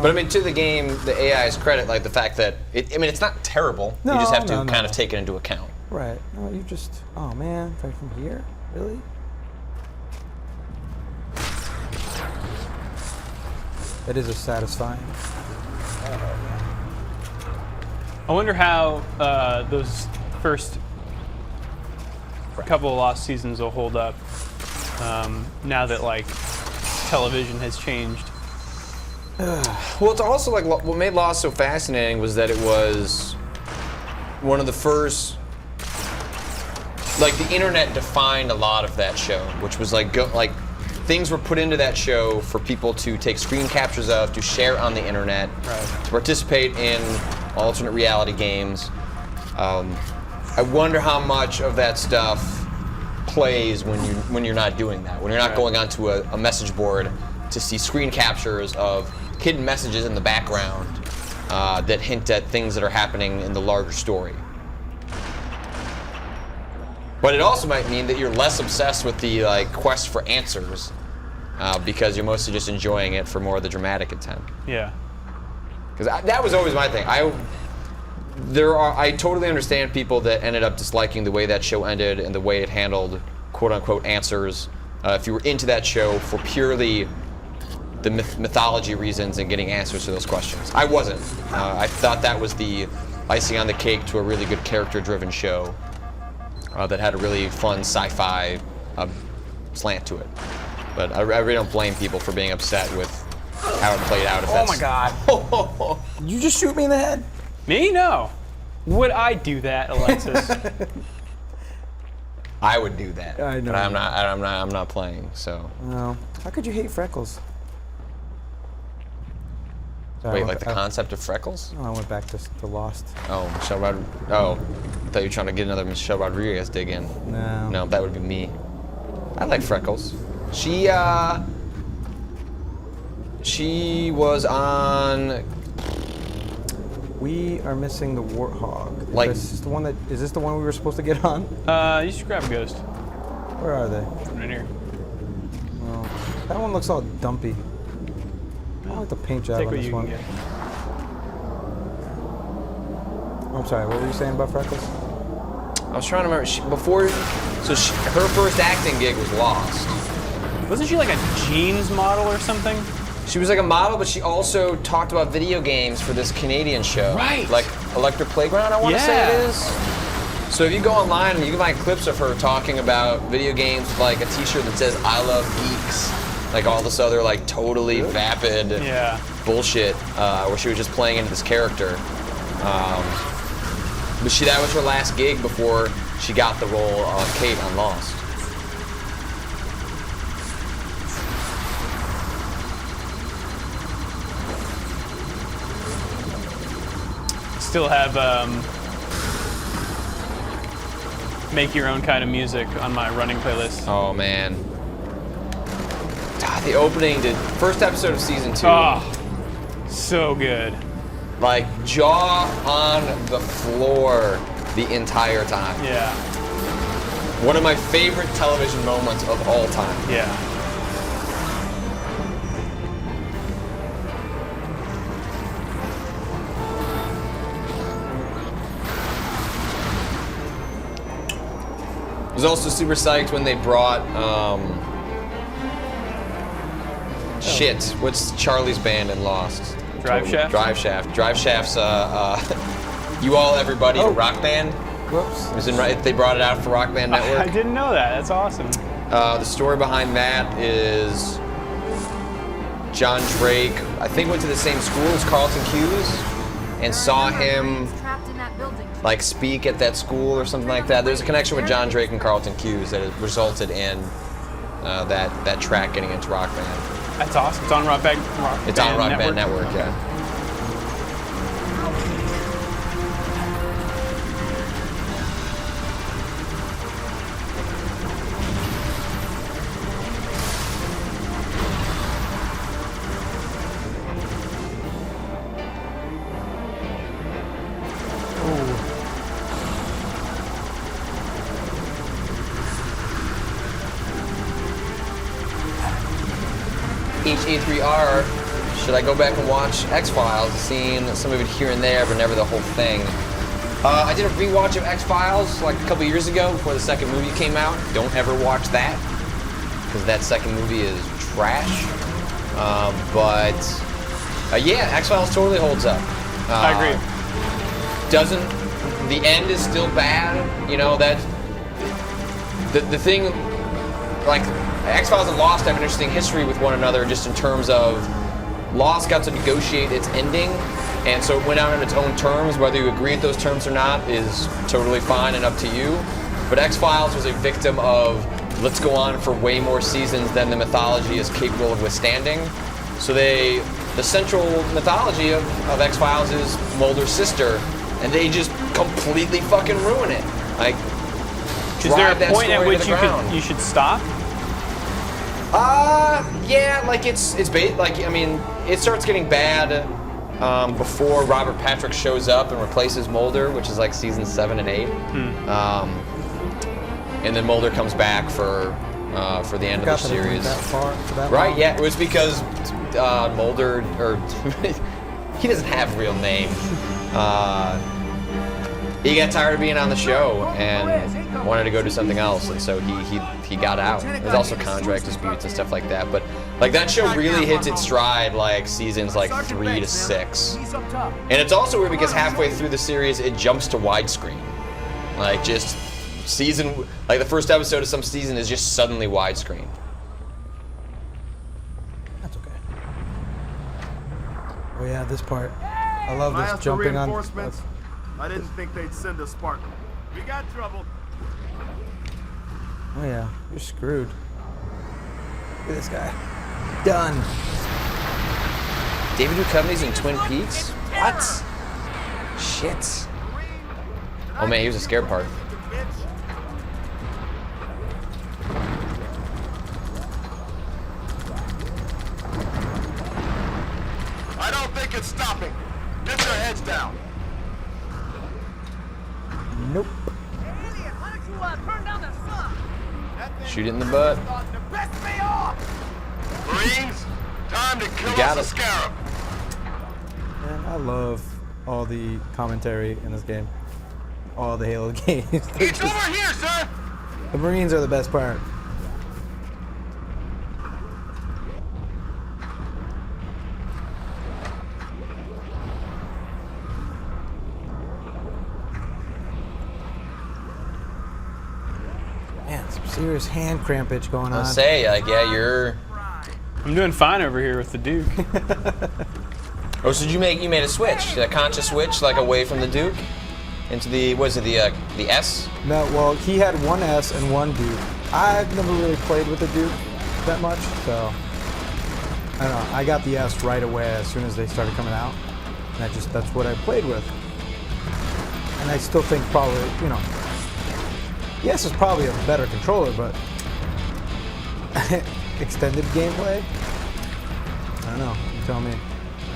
but I mean, to the game, the AI's credit, like the fact that it's not terrible. You just have to kind of take it into account. Right. No, you just. Oh man, right from here, really? That is a satisfying. I wonder how those first couple of Lost seasons will hold up now that like television has changed. Well, it's also like what made Lost so fascinating was that it was one of the first. Like the internet defined a lot of that show, which was like things were put into that show for people to take screen captures of, to share on the internet, to participate in alternate reality games. I wonder how much of that stuff plays when you're not doing that, when you're not going onto a message board to see screen captures of hidden messages in the background that hint at things that are happening in the larger story. But it also might mean that you're less obsessed with the quest for answers because you're mostly just enjoying it for more of the dramatic intent. Yeah. Because that was always my thing. I totally understand people that ended up disliking the way that show ended and the way it handled quote-unquote answers. If you were into that show for purely the mythology reasons and getting answers to those questions. I wasn't. I thought that was the icing on the cake to a really good character-driven show. that had a really fun sci-fi slant to it. But I really don't blame people for being upset with how it played out. If Oh my God! Did you just shoot me in the head? Me? No. Would I do that, Alexis? I would do that. I know. But I'm not playing. So. No. How could you hate freckles? Wait, like the concept of freckles? No, I went back to Lost. Oh, Michelle Rodriguez. Oh, I thought you were trying to get another Michelle Rodriguez dig in. No. No, that would be me. I like freckles. She was on. We are missing the Warthog. Like- Is this the one we were supposed to get on? You should grab a ghost. Where are they? Right here. Well, that one looks all dumpy. I like the paint job Take on what this you one. can get. I'm sorry, what were you saying about freckles? I was trying to remember. Her first acting gig was Lost. Wasn't she like a jeans model or something? She was like a model, but she also talked about video games for this Canadian show. Right. Like Electric Playground, I want to say it is. So if you go online, you can find clips of her talking about video games with like a t-shirt that says "I love geeks," like all this other like totally vapid bullshit, where she was just playing into this character. But that was her last gig before she got the role of Kate on Lost. Still have make your own kind of music on my running playlist. Oh man. God, the opening to first episode of season 2. Oh, so good. Like jaw on the floor the entire time. Yeah. One of my favorite television moments of all time. Yeah. I was also super psyched when they brought what's Charlie's band in Lost? Drive Shaft? Drive Shaft. Drive Shaft's You All Everybody Rock Band. Whoops. It was they brought it out for Rock Band Network. I didn't know that. That's awesome. The story behind that is John Drake, I think, went to the same school as Carlton Cuse and saw him Trapped in that building. like speak at that school or something like that. There's a connection with John Drake and Carlton Cuse that has resulted in that track getting into Rock Band. That's awesome. It's on Rock Band. It's on Rock Band Network, yeah. HA3R, should I go back and watch X-Files? Seen some of it here and there, but never the whole thing. I did a rewatch of X-Files like a couple years ago before the second movie came out. Don't ever watch that, because that second movie is trash. Yeah, X-Files totally holds up. I agree. The end is still bad, you know, that the thing, like, X-Files and Lost have an interesting history with one another just in terms of Lost got to negotiate its ending, and so it went out on its own terms. Whether you agree with those terms or not is totally fine and up to you. But X-Files was a victim of let's go on for way more seasons than the mythology is capable of withstanding. So the central mythology of X-Files is Mulder's sister, and they just completely fucking ruin it. Like, is there a that point at story to which the ground. you should stop? Yeah, like I mean, it starts getting bad before Robert Patrick shows up and replaces Mulder, which is like season 7 and 8. And then Mulder comes back for the end of the series. Right? Yeah, it was because Mulder, or he doesn't have a real name. He got tired of being on the show and wanted to go do something else, and so he got out. There's also contract disputes and stuff like that, but like that show really hits its stride like seasons like 3 to 6. And it's also weird because halfway through the series it jumps to widescreen, like just season, like the first episode of some season is just suddenly widescreen. That's okay. Oh yeah, this part. I love I this asked for jumping on. reinforcements. I didn't think they'd send a Spartan. We got trouble. Oh yeah, you're screwed. Look at this guy. Done. David Duchovny's in Twin Peaks? What? Shit. Oh man, here's the scare part. I don't think it's stopping. Get your heads down. Nope. Shoot it in the butt. Marines, time to kill got us a it. Scarab. Man, I love all the commentary in this game. All the Halo games. It's over here, sir. The Marines are the best part. Man, some serious hand crampage going on. I'll say, like, yeah, you're. I'm doing fine over here with the Duke. Oh, so you made a switch, a conscious switch, like away from the Duke, into the the S? No, well, he had one S and one Duke. I've never really played with the Duke that much, so I don't know. I got the S right away as soon as they started coming out, and that's what I played with. And I still think probably, you know, the S is probably a better controller, but extended gameplay, I don't know. You tell me.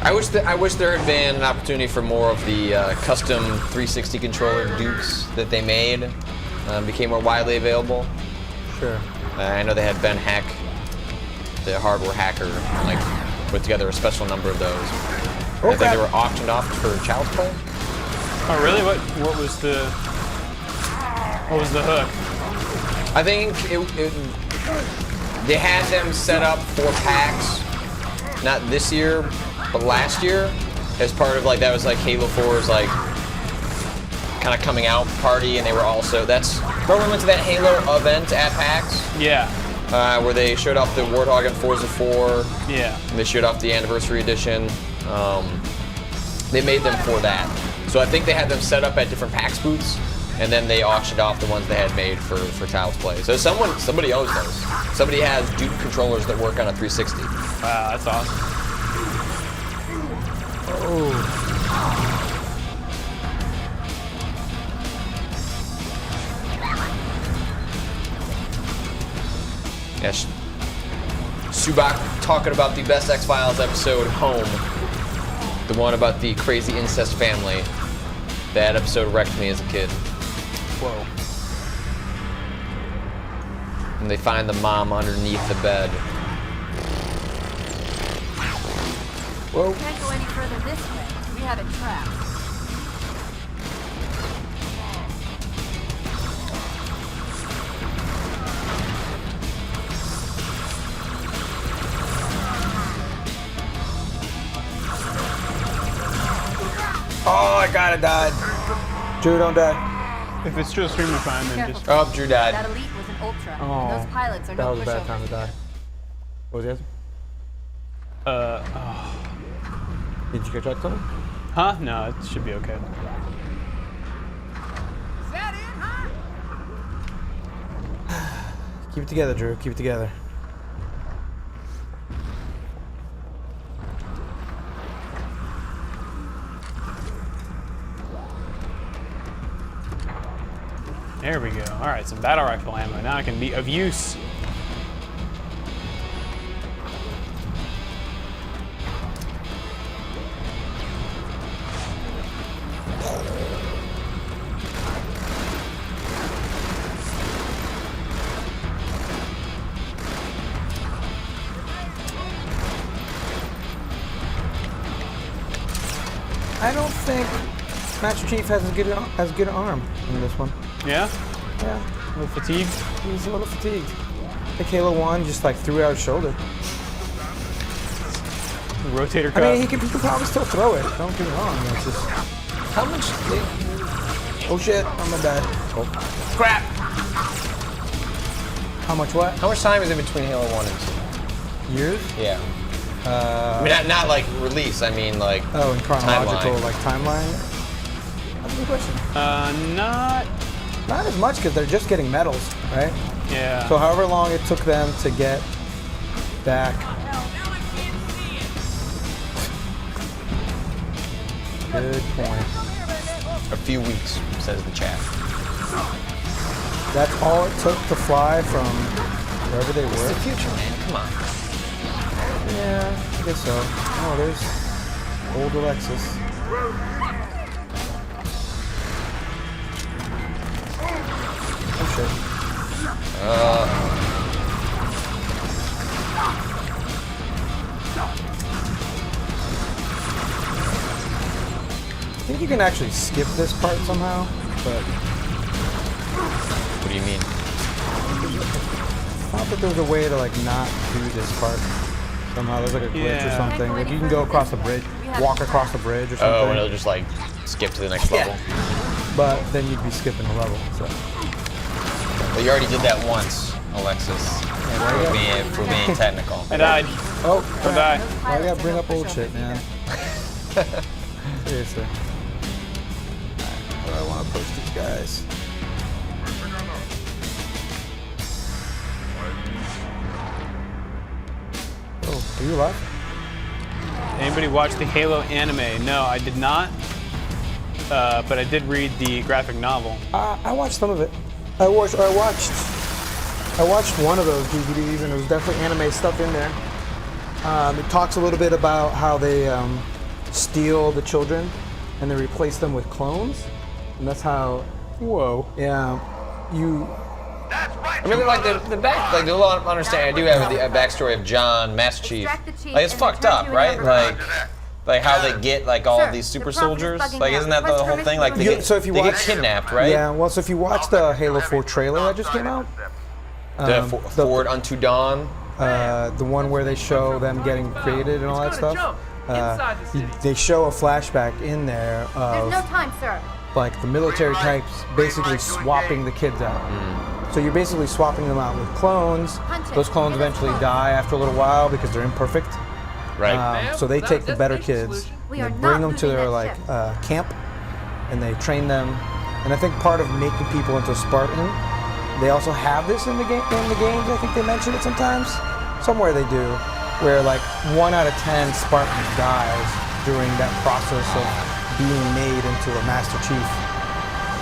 I wish there had been an opportunity for more of the custom 360 controller Dukes that they made became more widely available. Sure. I know they had Ben Heck, the hardware hacker, like put together a special number of those. I think they were auctioned off for child's play. Oh really? What was the hook? I think they had them set up for PAX, not this year, but last year, as part of like that was like Halo 4's like kind of coming out party, and they were also remember we went to that Halo event at PAX? Yeah. Where they showed off the Warthog and Forza 4. Yeah. And they showed off the anniversary edition. They made them for that. So I think they had them set up at different PAX booths, and then they auctioned off the ones they had made for child's play. So somebody owes those. Somebody has Duke controllers that work on a 360. Wow, that's awesome. Oh. Yes. Subak talking about the best X-Files episode, Home. The one about the crazy incest family. That episode wrecked me as a kid. Whoa. And they find the mom underneath the bed. Whoa. We can't go any further this way. We have it trapped. Oh, I gotta die. Drew, don't die. If it's still streaming fine, then just. Oh, Drew died. That elite was an ultra, Oh, and those pilots are that no was a bad pushovers. time to die. What was the answer? Did you get that something? Huh? No, it should be okay. Is that it, huh? Keep it together, Drew. Keep it together. There we go. All right, some battle rifle ammo. Now I can be of use. I don't think Master Chief has as good an arm in this one. Yeah? Yeah. A little fatigued? He's a little fatigued. I think Halo 1 just like threw out his shoulder. Rotator cuff. I mean, he can probably still throw it. Don't get me wrong. It's just. How much? Oh shit! I'm gonna die. Oh. Crap! How much what? How much time is in between Halo 1 and 2? Years? Yeah. I mean, not like release. I mean, like. Oh, in chronological, timeline. like timeline. That's a good question. Not as much because they're just getting medals, right? Yeah. So however long it took them to get back. Good point. A few weeks, says the chat. That's all it took to fly from wherever they were. It's the future, man. Come on. Yeah, I guess so. Oh, there's old Alexis. Oh shit. I think you can actually skip this part somehow, but. What do you mean? I thought that there was a way to like not do this part somehow. There's like a glitch or something. Like you can go across the bridge, walk across the bridge or something. Oh, and it'll just like skip to the next level. But then you'd be skipping a level. So. But you already did that once, Alexis. For being technical. I died. Oh, I died. I gotta bring up old shit, man. Seriously. How do I want to approach these guys? Oh, are you alive? Anybody watch the Halo anime? No, I did not. But I did read the graphic novel. I watched some of it. I watched one of those DVDs, and there was definitely anime stuff in there. It talks a little bit about how they steal the children and they replace them with clones, and that's how. Whoa. Yeah. You. I really like the back, like the little understanding I do have a backstory of John, Master Chief. Like it's fucked up, right? Like how they get like all of these super soldiers. Like isn't that the whole thing? Like they get kidnapped, right? Yeah. Well, so if you watch the Halo 4 trailer that just came out, Forward Unto Dawn. The one where they show them getting created and all that stuff. They show a flashback in there of There's no time, sir. like the military types basically swapping the kids out. So you're basically swapping them out with clones. Those clones eventually die after a little while because they're imperfect. Right. So they take the better kids, and they bring them to their like camp, and they train them. And I think part of making people into a Spartan, they also have this in the game. In the games, I think they mention it sometimes. Somewhere they do, where like 1 out of 10 Spartans dies during that process of being made into a Master Chief.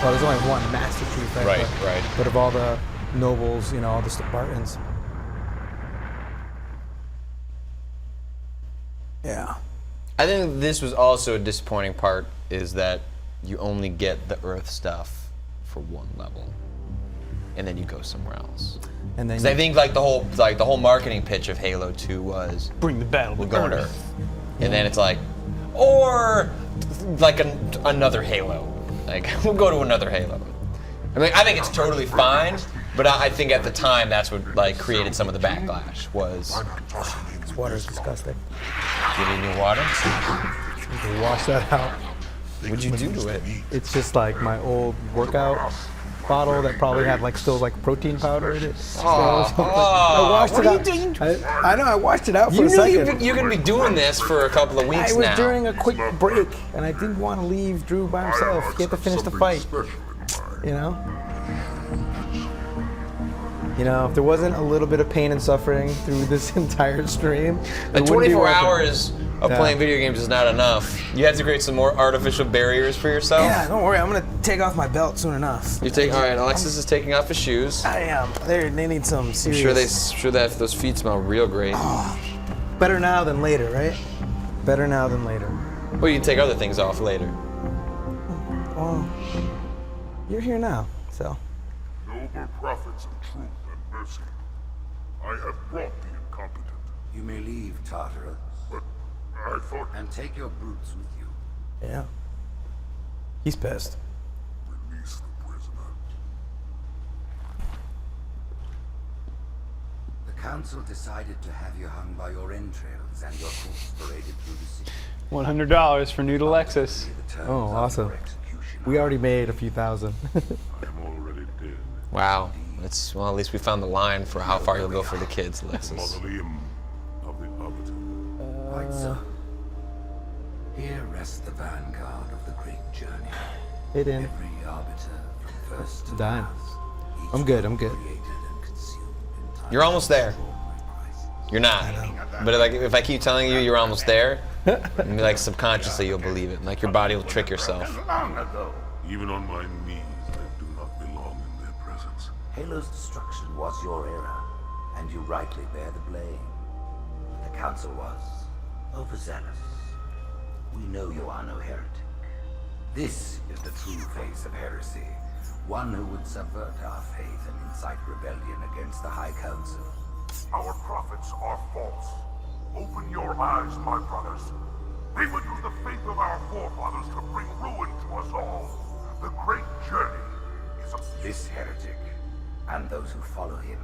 Well, there's only one Master Chief, right? Right. But of all the nobles, you know, all the Spartans. Yeah. I think this was also a disappointing part is that you only get the Earth stuff for one level, and then you go somewhere else. And then I think like the whole marketing pitch of Halo 2 was bring the battle. We'll go to Earth, and then it's like, or like another Halo. Like we'll go to another Halo. I mean, I think it's totally fine, but I think at the time that's what like created some of the backlash was. This water's disgusting. You need new water? You can wash that out. What'd you do to it? It's just like my old workout bottle that probably had like still like protein powder in it. I washed it out. I know I washed it out for a second. You're gonna be doing this for a couple of weeks now. I was during a quick break, and I didn't want to leave Drew by himself. He had to finish the fight. You know. You know, if there wasn't a little bit of pain and suffering through this entire stream, like 24 hours of playing video games is not enough. You have to create some more artificial barriers for yourself. Yeah, don't worry. I'm gonna take off my belt soon enough. You take. All right, Alexis is taking off his shoes. I am. They need some serious. I'm sure that those feet smell real great. Oh, better now than later, right? Better now than later. Well, you can take other things off later. Well, you're here now, so. Noble prophets of truth and mercy, I have brought the incompetent. You may leave, Tartarus. But I thought... And take your brutes with you. Yeah. He's pissed. Release the prisoner. The council decided to have you hung by your entrails and your corpse paraded through the city. $100 for new to Lexus. Oh, awesome. We already made a few thousand. I'm already dead. Wow. It's well, at least we found the line for how far you'll go for the kids, Alexis. Mausoleum of the Arbiter. Quite so. Here rests the vanguard of the great journey. Hit in. Every arbiter from first to Dying. last. I'm good. I'm good. Created and consumed in time. You're almost there. You're not. But if I keep telling you you're almost there, maybe like subconsciously you'll believe it. Like your body will trick yourself. Long ago. Even on my knees, I do not belong in their presence. Halo's destruction was your era, and you rightly bear the blame. The Council was overzealous. We know you are no heretic. This is the true face of heresy. One who would subvert our faith and incite rebellion against the High Council. Our prophets are false. Open your eyes, my brothers. They would use the faith of our forefathers to bring ruin to us all. The great journey is a... This heretic, and those who follow him,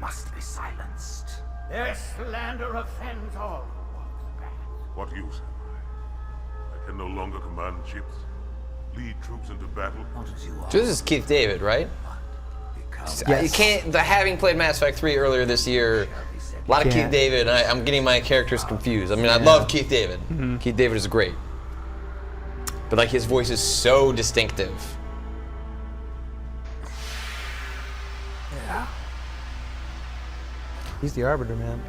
must be silenced. Their slander offends all who walk the path. What use am I? I can no longer command ships, lead troops into battle. So this is Keith David, right? Yes. You can't. Having played Mass Effect 3 earlier this year, a lot of Keith David. And I'm getting my characters confused. I mean, I love Keith David. Keith David is great, but like his voice is so distinctive. Yeah. He's the Arbiter, man.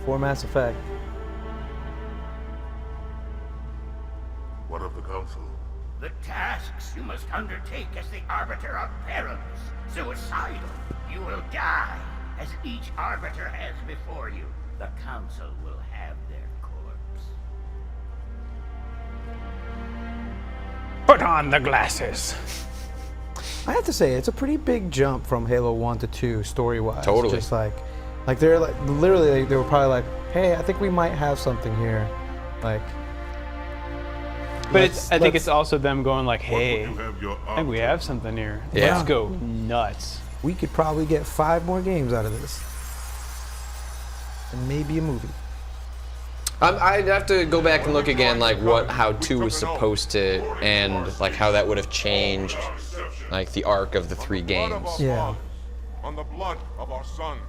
For Mass Effect. What of the Council? The tasks you must undertake as the Arbiter are perilous, suicidal. You will die, as each Arbiter has before you. The Council will have their corpse. Put on the glasses. I have to say, it's a pretty big jump from Halo 1 to 2 story-wise. Totally. Just like they're like, literally, they were probably like, hey, I think we might have something here. Like, But I think it's also them going like, hey, What would you have your I think we have something here. Yeah. Let's go nuts. we could probably get 5 more games out of this. And maybe a movie. I'd have to go back and look again, like how 2 was supposed to end, like how that would have changed, like the arc of the 3 games. Yeah. On the blood of our sons,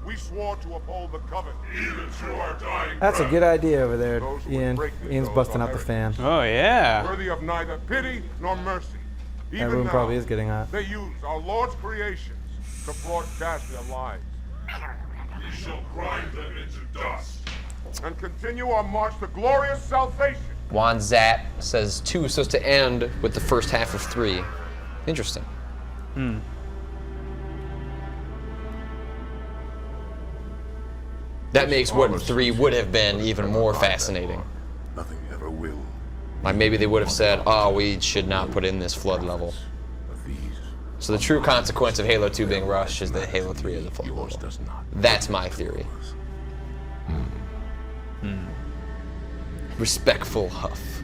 we swore to uphold the covenant, even to our dying. That's a good idea over there, Ian. Ian's busting out the fan. Oh yeah. Worthy of neither pity nor mercy. Even Everyone now, probably is getting hot. they use our Lord's creations to broadcast their lives. We shall grind them into dust and continue our march to glorious salvation. Juan Zat says 2 is supposed to end with the first half of 3. Interesting. That makes what 3 would have been even more fascinating. Nothing ever will. Like maybe they would have said, oh, we should not put in this flood level. So the true consequence of Halo 2 being rushed is that Halo 3 is a flood level. That's my theory. Respectful huff.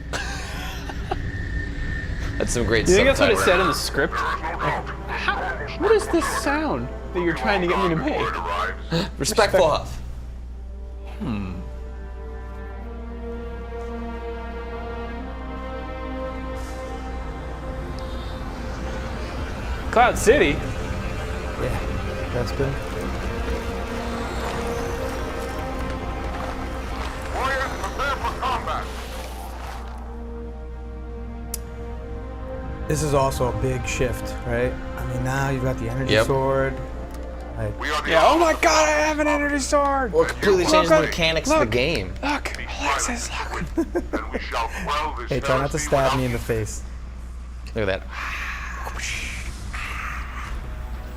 That's some great Do you think that's what it subtitling. said in the script? Like, what is this sound that you're trying to get me to make? Respectful huff. Cloud City? Yeah, that's good. Warriors, prepare for combat. This is also a big shift, right? I mean, now you've got the energy Yep. sword. Like, Yeah, oh my god, I have an energy sword! Well, it completely changes the Look, mechanics of the game. Look, Alexis, look. And we shall quell this hey, try not to heresy stab me without in the face. Look at that.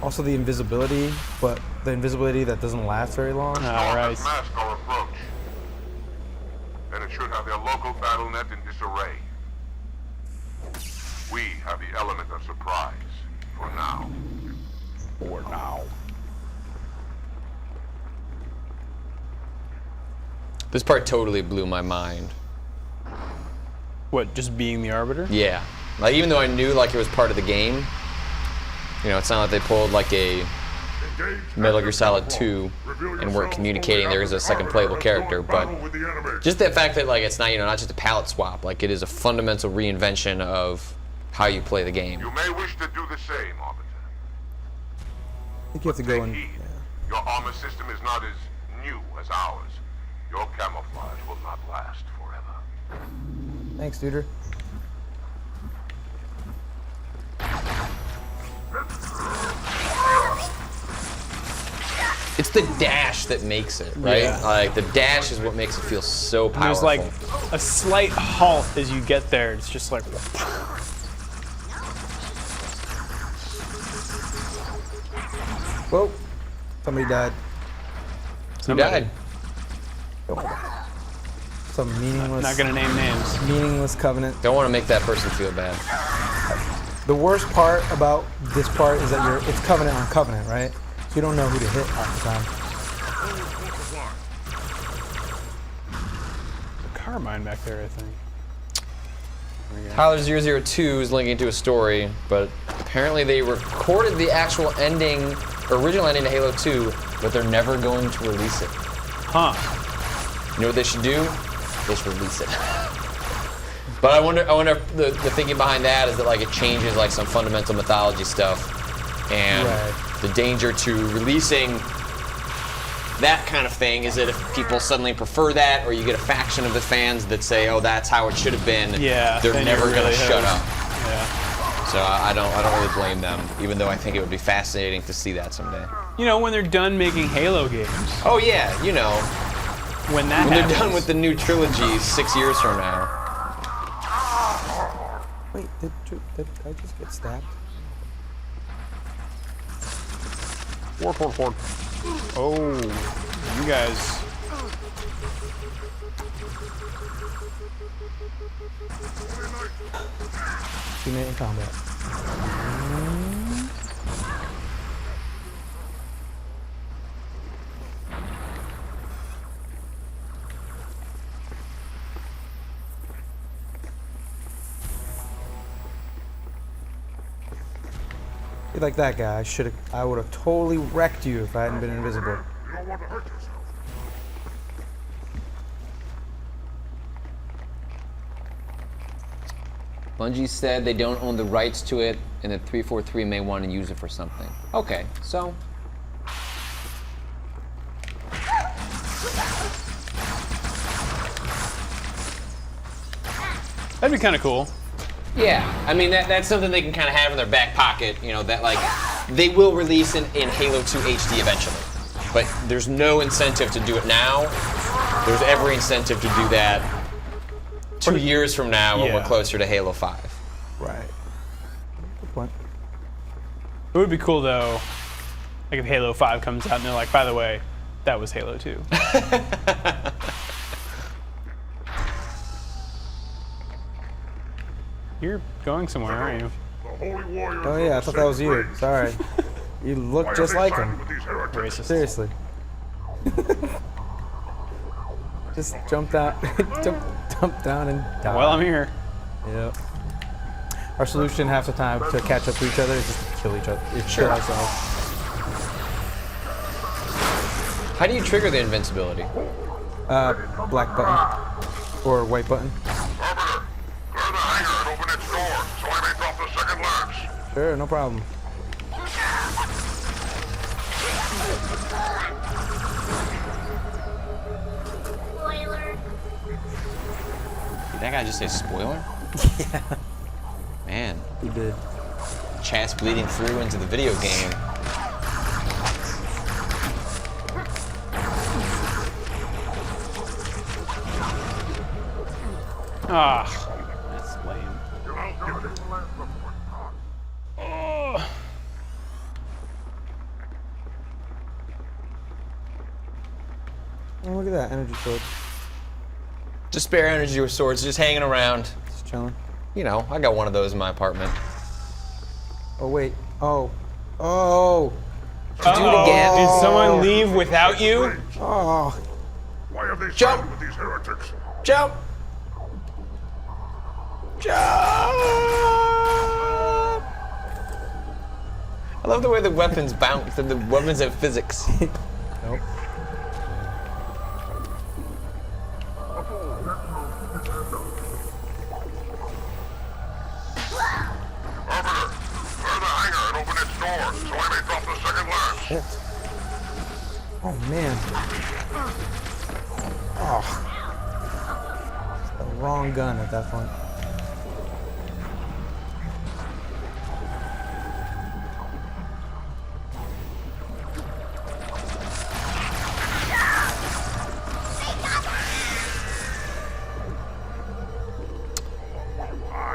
Also the invisibility, but the invisibility that doesn't last very long. Alright. mask our approach. Then it should have their local battle net in disarray. We have the element of surprise for now. For now. This part totally blew my mind. What, just being the Arbiter? Yeah. Like, even though I knew, like, it was part of the game, you know, it's not like they pulled, like, a Metal Gear Solid 2 and weren't communicating there is a second playable character, but just the fact that, like, it's not, you know, not just a palette swap, like, it is a fundamental reinvention of how you play the game. You may wish to do the same, Arbiter. think you have to go in. Take heed. Your armor system is not as new as ours. Your camouflage will not last forever. Thanks, Duder. It's the dash that makes it, right? Yeah. Like the dash is what makes it feel so powerful. There's like a slight halt as you get there. It's just like. Whoa. Somebody died. Who died? Some meaningless. Not gonna name names. Meaningless covenant. Don't want to make that person feel bad. The worst part about this part is that it's covenant on covenant, right? So you don't know who to hit half the time. A carbine back there, I think. Tyler 002 is linking to a story, but apparently they recorded the actual ending, original ending to Halo 2, but they're never going to release it. Huh. You know what they should do? They should release it. But I wonder if the thinking behind that is that like it changes like some fundamental mythology stuff, and the danger to releasing that kind of thing is that if people suddenly prefer that, or you get a faction of the fans that say, "Oh, that's how it should have been," they're never going to shut up. Yeah. So I don't really blame them, even though I think it would be fascinating to see that someday. You know, when they're done making Halo games. Oh yeah, you know. When they're done with the new trilogy 6 years from now. Wait, did I just get stabbed? Warp. Oh, you guys. Teammate in combat. You're like that guy. I would have totally wrecked you if I hadn't been invisible. You don't want to hurt yourself. Bungie said they don't own the rights to it, and that 343 may want to use it for something. Okay, so. That'd be kind of cool. Yeah, I mean that's something they can kind of have in their back pocket. You know that like they will release in Halo 2 HD eventually, but there's no incentive to do it now. There's every incentive to do that 2 years from now when we're closer to Halo 5. Right. Good point. It would be cool though, like if Halo 5 comes out and they're like, by the way, that was Halo 2. You're going somewhere, aren't you? Oh yeah, I thought that was you. Sorry. You look just like him. Racist. Seriously. Just jump out, jump down and die. Well, I'm here. Yep. Our solution half the time to catch up to each other is just to kill each other. Kill ourselves. How do you trigger the invincibility? Black button or white button. Sure, no problem. Did that guy just say spoiler? Yeah. Man. He did. Chat's bleeding through into the video game. Ah, that's lame. Oh, look at that energy sword. Just spare energy with swords, just hanging around. Just chilling. You know, I got one of those in my apartment. Oh wait. Oh. Oh. Did you do it again? Did someone leave without you? Oh. Why are they Jump! siding with these heretics? Jump! Jump! I love the way the weapons bounce, and the weapons have physics. Nope. Arbiter, clear the hangar and open its door so I may drop the second lance. shit. Oh man. Oh. It's the wrong gun at that point.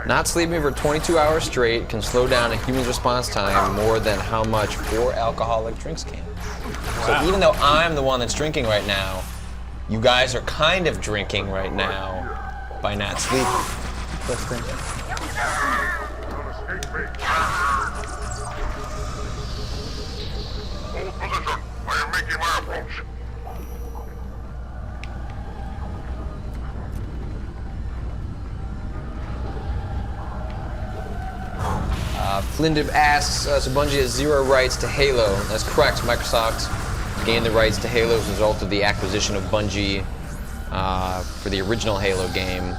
Not sleeping for 22 hours straight can slow down a human's response time more than how much 4 alcoholic drinks can. So even though I'm the one that's drinking right now, you guys are kind of drinking right now by not sleeping. Interesting. I am making my approach. Flindib asks, so Bungie has 0 rights to Halo. That's correct. Microsoft gained the rights to Halo as a result of the acquisition of Bungie for the original Halo game.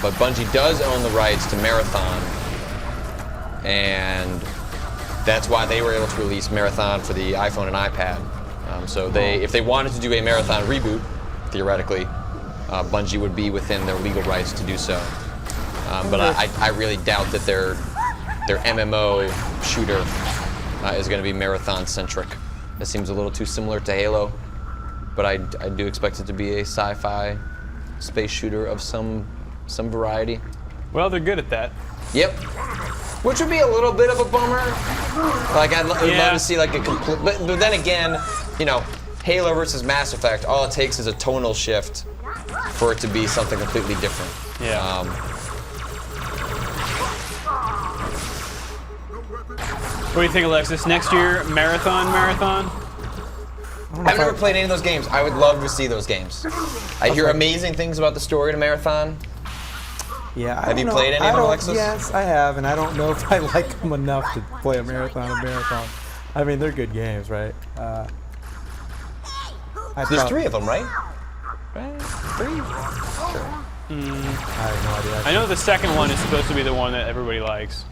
But Bungie does own the rights to Marathon, and that's why they were able to release Marathon for the iPhone and iPad. So if they wanted to do a Marathon reboot, theoretically, Bungie would be within their legal rights to do so. But I really doubt that their MMO shooter is going to be Marathon-centric. That seems a little too similar to Halo, but I do expect it to be a sci-fi space shooter of some variety. Well, they're good at that. Yep. Which would be a little bit of a bummer. Like I'd love to see like a complete, but then again, you know, Halo versus Mass Effect, all it takes is a tonal shift for it to be something completely different. Yeah. What do you think, Alexis? Next year, Marathon? I've never played any of those games. I would love to see those games. I hear amazing things about the story to Marathon. Yeah, have you played any of them, Alexis? Yes, I have, and I don't know if I like them enough to play a Marathon. I mean, they're good games, right? There's 3 of them, right? Right? 3? Sure. I have no idea. I know the second one is supposed to be the one that everybody likes.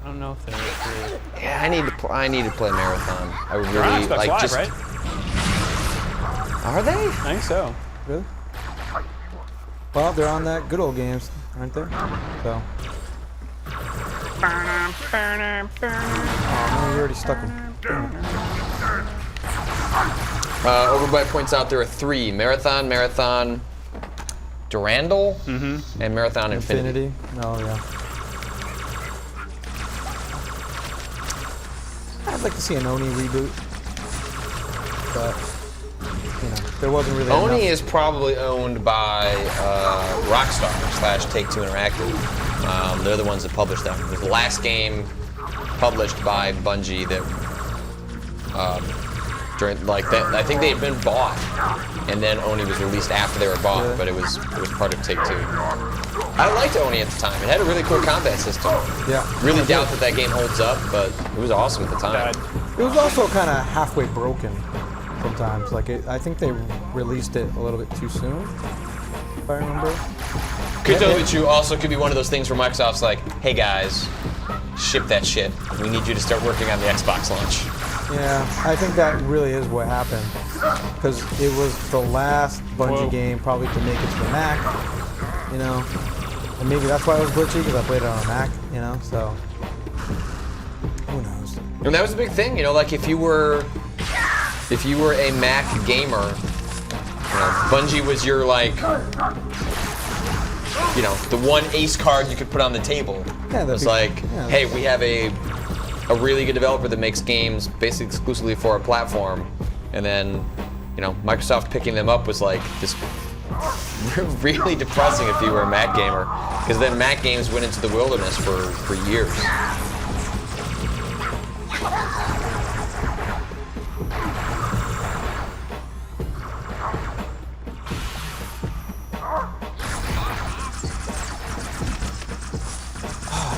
I don't know if they're true. Yeah, I need to play Marathon. I would They're on really Xbox like Live, just. right? Are they? I think so. Really? Well, they're on that good old games, aren't they? So. Oh man, you already stuck them. Overbite points out there are 3: Marathon, Durandal, and Marathon Infinity. Oh yeah. I'd like to see an Oni reboot, but you know, there wasn't really. Oni is probably owned by Rockstar / Take-Two Interactive. They're the ones that published them. It was the last game published by Bungie that during like that. I think they had been bought, and then Oni was released after they were bought, but it was part of Take-Two. I liked Oni at the time. It had a really cool combat system. Yeah. Really doubt that game holds up, but it was awesome at the time. It was also kind of halfway broken sometimes. Like I think they released it a little bit too soon, if I remember. Could totally be true. Also, could be one of those things where Microsoft's like, "Hey guys, ship that shit. We need you to start working on the Xbox launch." Yeah, I think that really is what happened, because it was the last Bungie game probably to make it to the Mac, you know, and maybe that's why it was glitchy, because I played it on a Mac, you know. So who knows? And that was a big thing, you know, like if you were a Mac gamer, you know, Bungie was your like, you know, the one ace card you could put on the table. Yeah, it was like, hey, we have a really good developer that makes games basically exclusively for our platform, and then, you know, Microsoft picking them up was like this really depressing if you were a Mac gamer, because then Mac games went into the wilderness for years.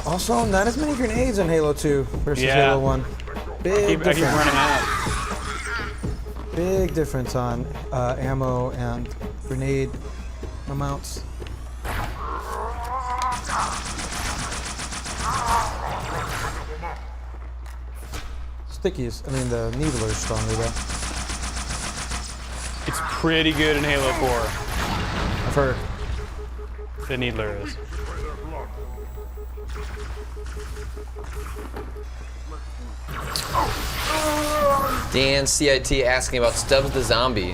Also, not as many grenades in Halo 2 versus Halo 1. Big difference. I keep running out. Big difference on ammo and grenade amounts. stickies. I mean, the needler is stronger though. It's pretty good in Halo 4. I've heard. The needler is. Dan CIT asking about Stubbs the Zombie,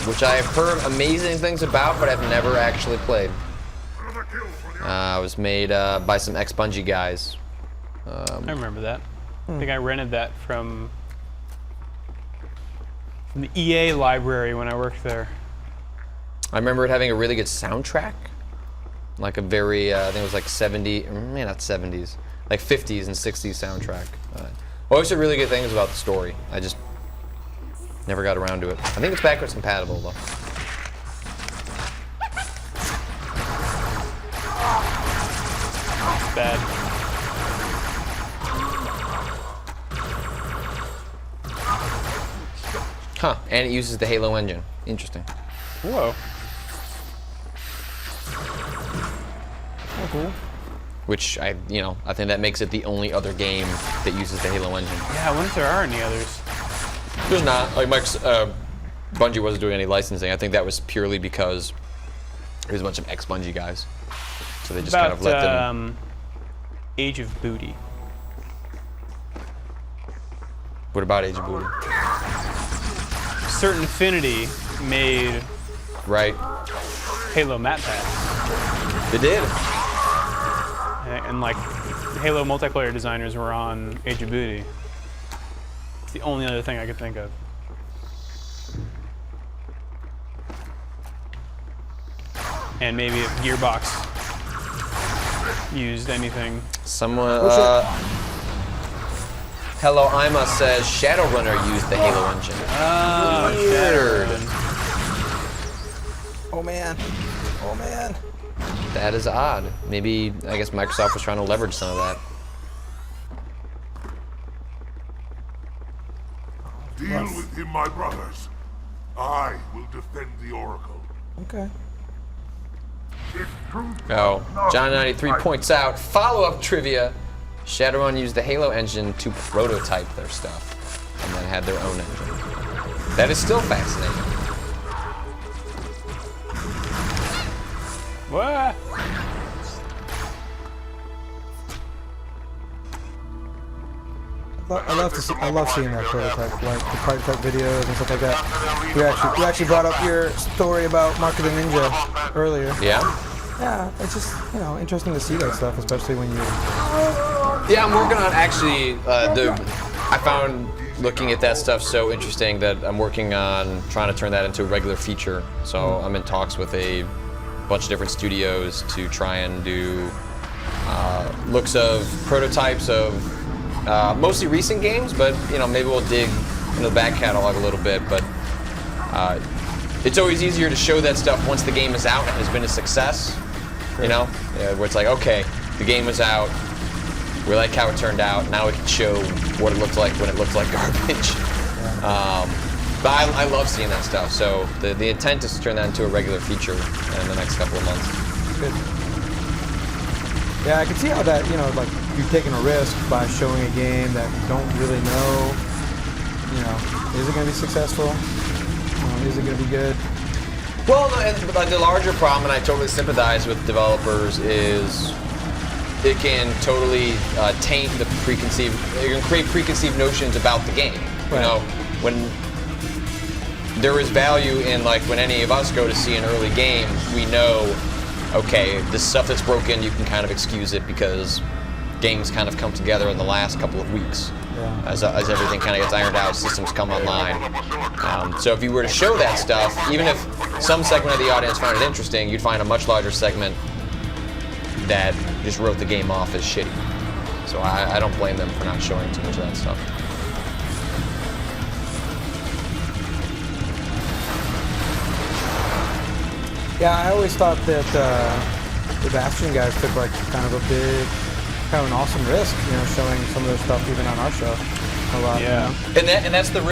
which I have heard amazing things about, but I've never actually played. It was made by some ex-Bungie guys. I remember that. I think I rented that from the EA library when I worked there. I remember it having a really good soundtrack. Like a very, I think it was like not 70s, like 50s and 60s soundtrack. Always heard really good things about the story. I just never got around to it. I think it's backwards compatible though. Bad. Huh, and it uses the Halo engine. Interesting. Whoa. Cool. Which I think that makes it the only other game that uses the Halo engine. Yeah, I wonder if there are any others. There's not. Like Bungie wasn't doing any licensing. I think that was purely because there's a bunch of ex-Bungie guys, so they just kind of let them. Age of Booty. What about Age of Booty? Certain Affinity made Halo map packs. They did. And like Halo multiplayer designers were on Age of Booty. It's the only other thing I could think of. And maybe if Gearbox used anything. Someone, Hello Ima says Shadowrunner used the Halo engine. Oh, weird. Oh man. Oh man. That is odd. Maybe, I guess Microsoft was trying to leverage some of that. Deal with him, my brothers. I will defend the Oracle. Okay. Oh, John93 points out, follow-up trivia. Shadowrun used the Halo engine to prototype their stuff, and then had their own engine. That is still fascinating. What? I love seeing that prototype, like the prototype videos and stuff like that. You actually brought up your story about Mark of the Ninja earlier. Yeah? Yeah, it's just, interesting to see that stuff, especially when you... Yeah, I'm working on actually, I found looking at that stuff so interesting that I'm working on trying to turn that into a regular feature. So I'm in talks with a bunch of different studios to try and do looks of prototypes of mostly recent games, but maybe we'll dig into the back catalog a little bit. But it's always easier to show that stuff once the game is out and has been a success. Where it's like, okay, the game was out, we like how it turned out, now we can show what it looked like when it looked like garbage. But I love seeing that stuff, so the intent is to turn that into a regular feature in the next couple of months. Good. Yeah, I can see how that, like you're taking a risk by showing a game that you don't really know, is it going to be successful? Is it going to be good? Well, the larger problem, and I totally sympathize with developers, is it can totally taint the preconceived, it can create preconceived notions about the game. Right. When there is value in, like, when any of us go to see an early game, we know, okay, the stuff that's broken, you can kind of excuse it because games kind of come together in the last couple of weeks. Yeah. As everything kind of gets ironed out, systems come online. So if you were to show that stuff, even if some segment of the audience found it interesting, you'd find a much larger segment that just wrote the game off as shitty. So I don't blame them for not showing too much of that stuff. Yeah, I always thought that the Bastion guys took like kind of an awesome risk, showing some of their stuff even on our show a lot. Yeah. And that's the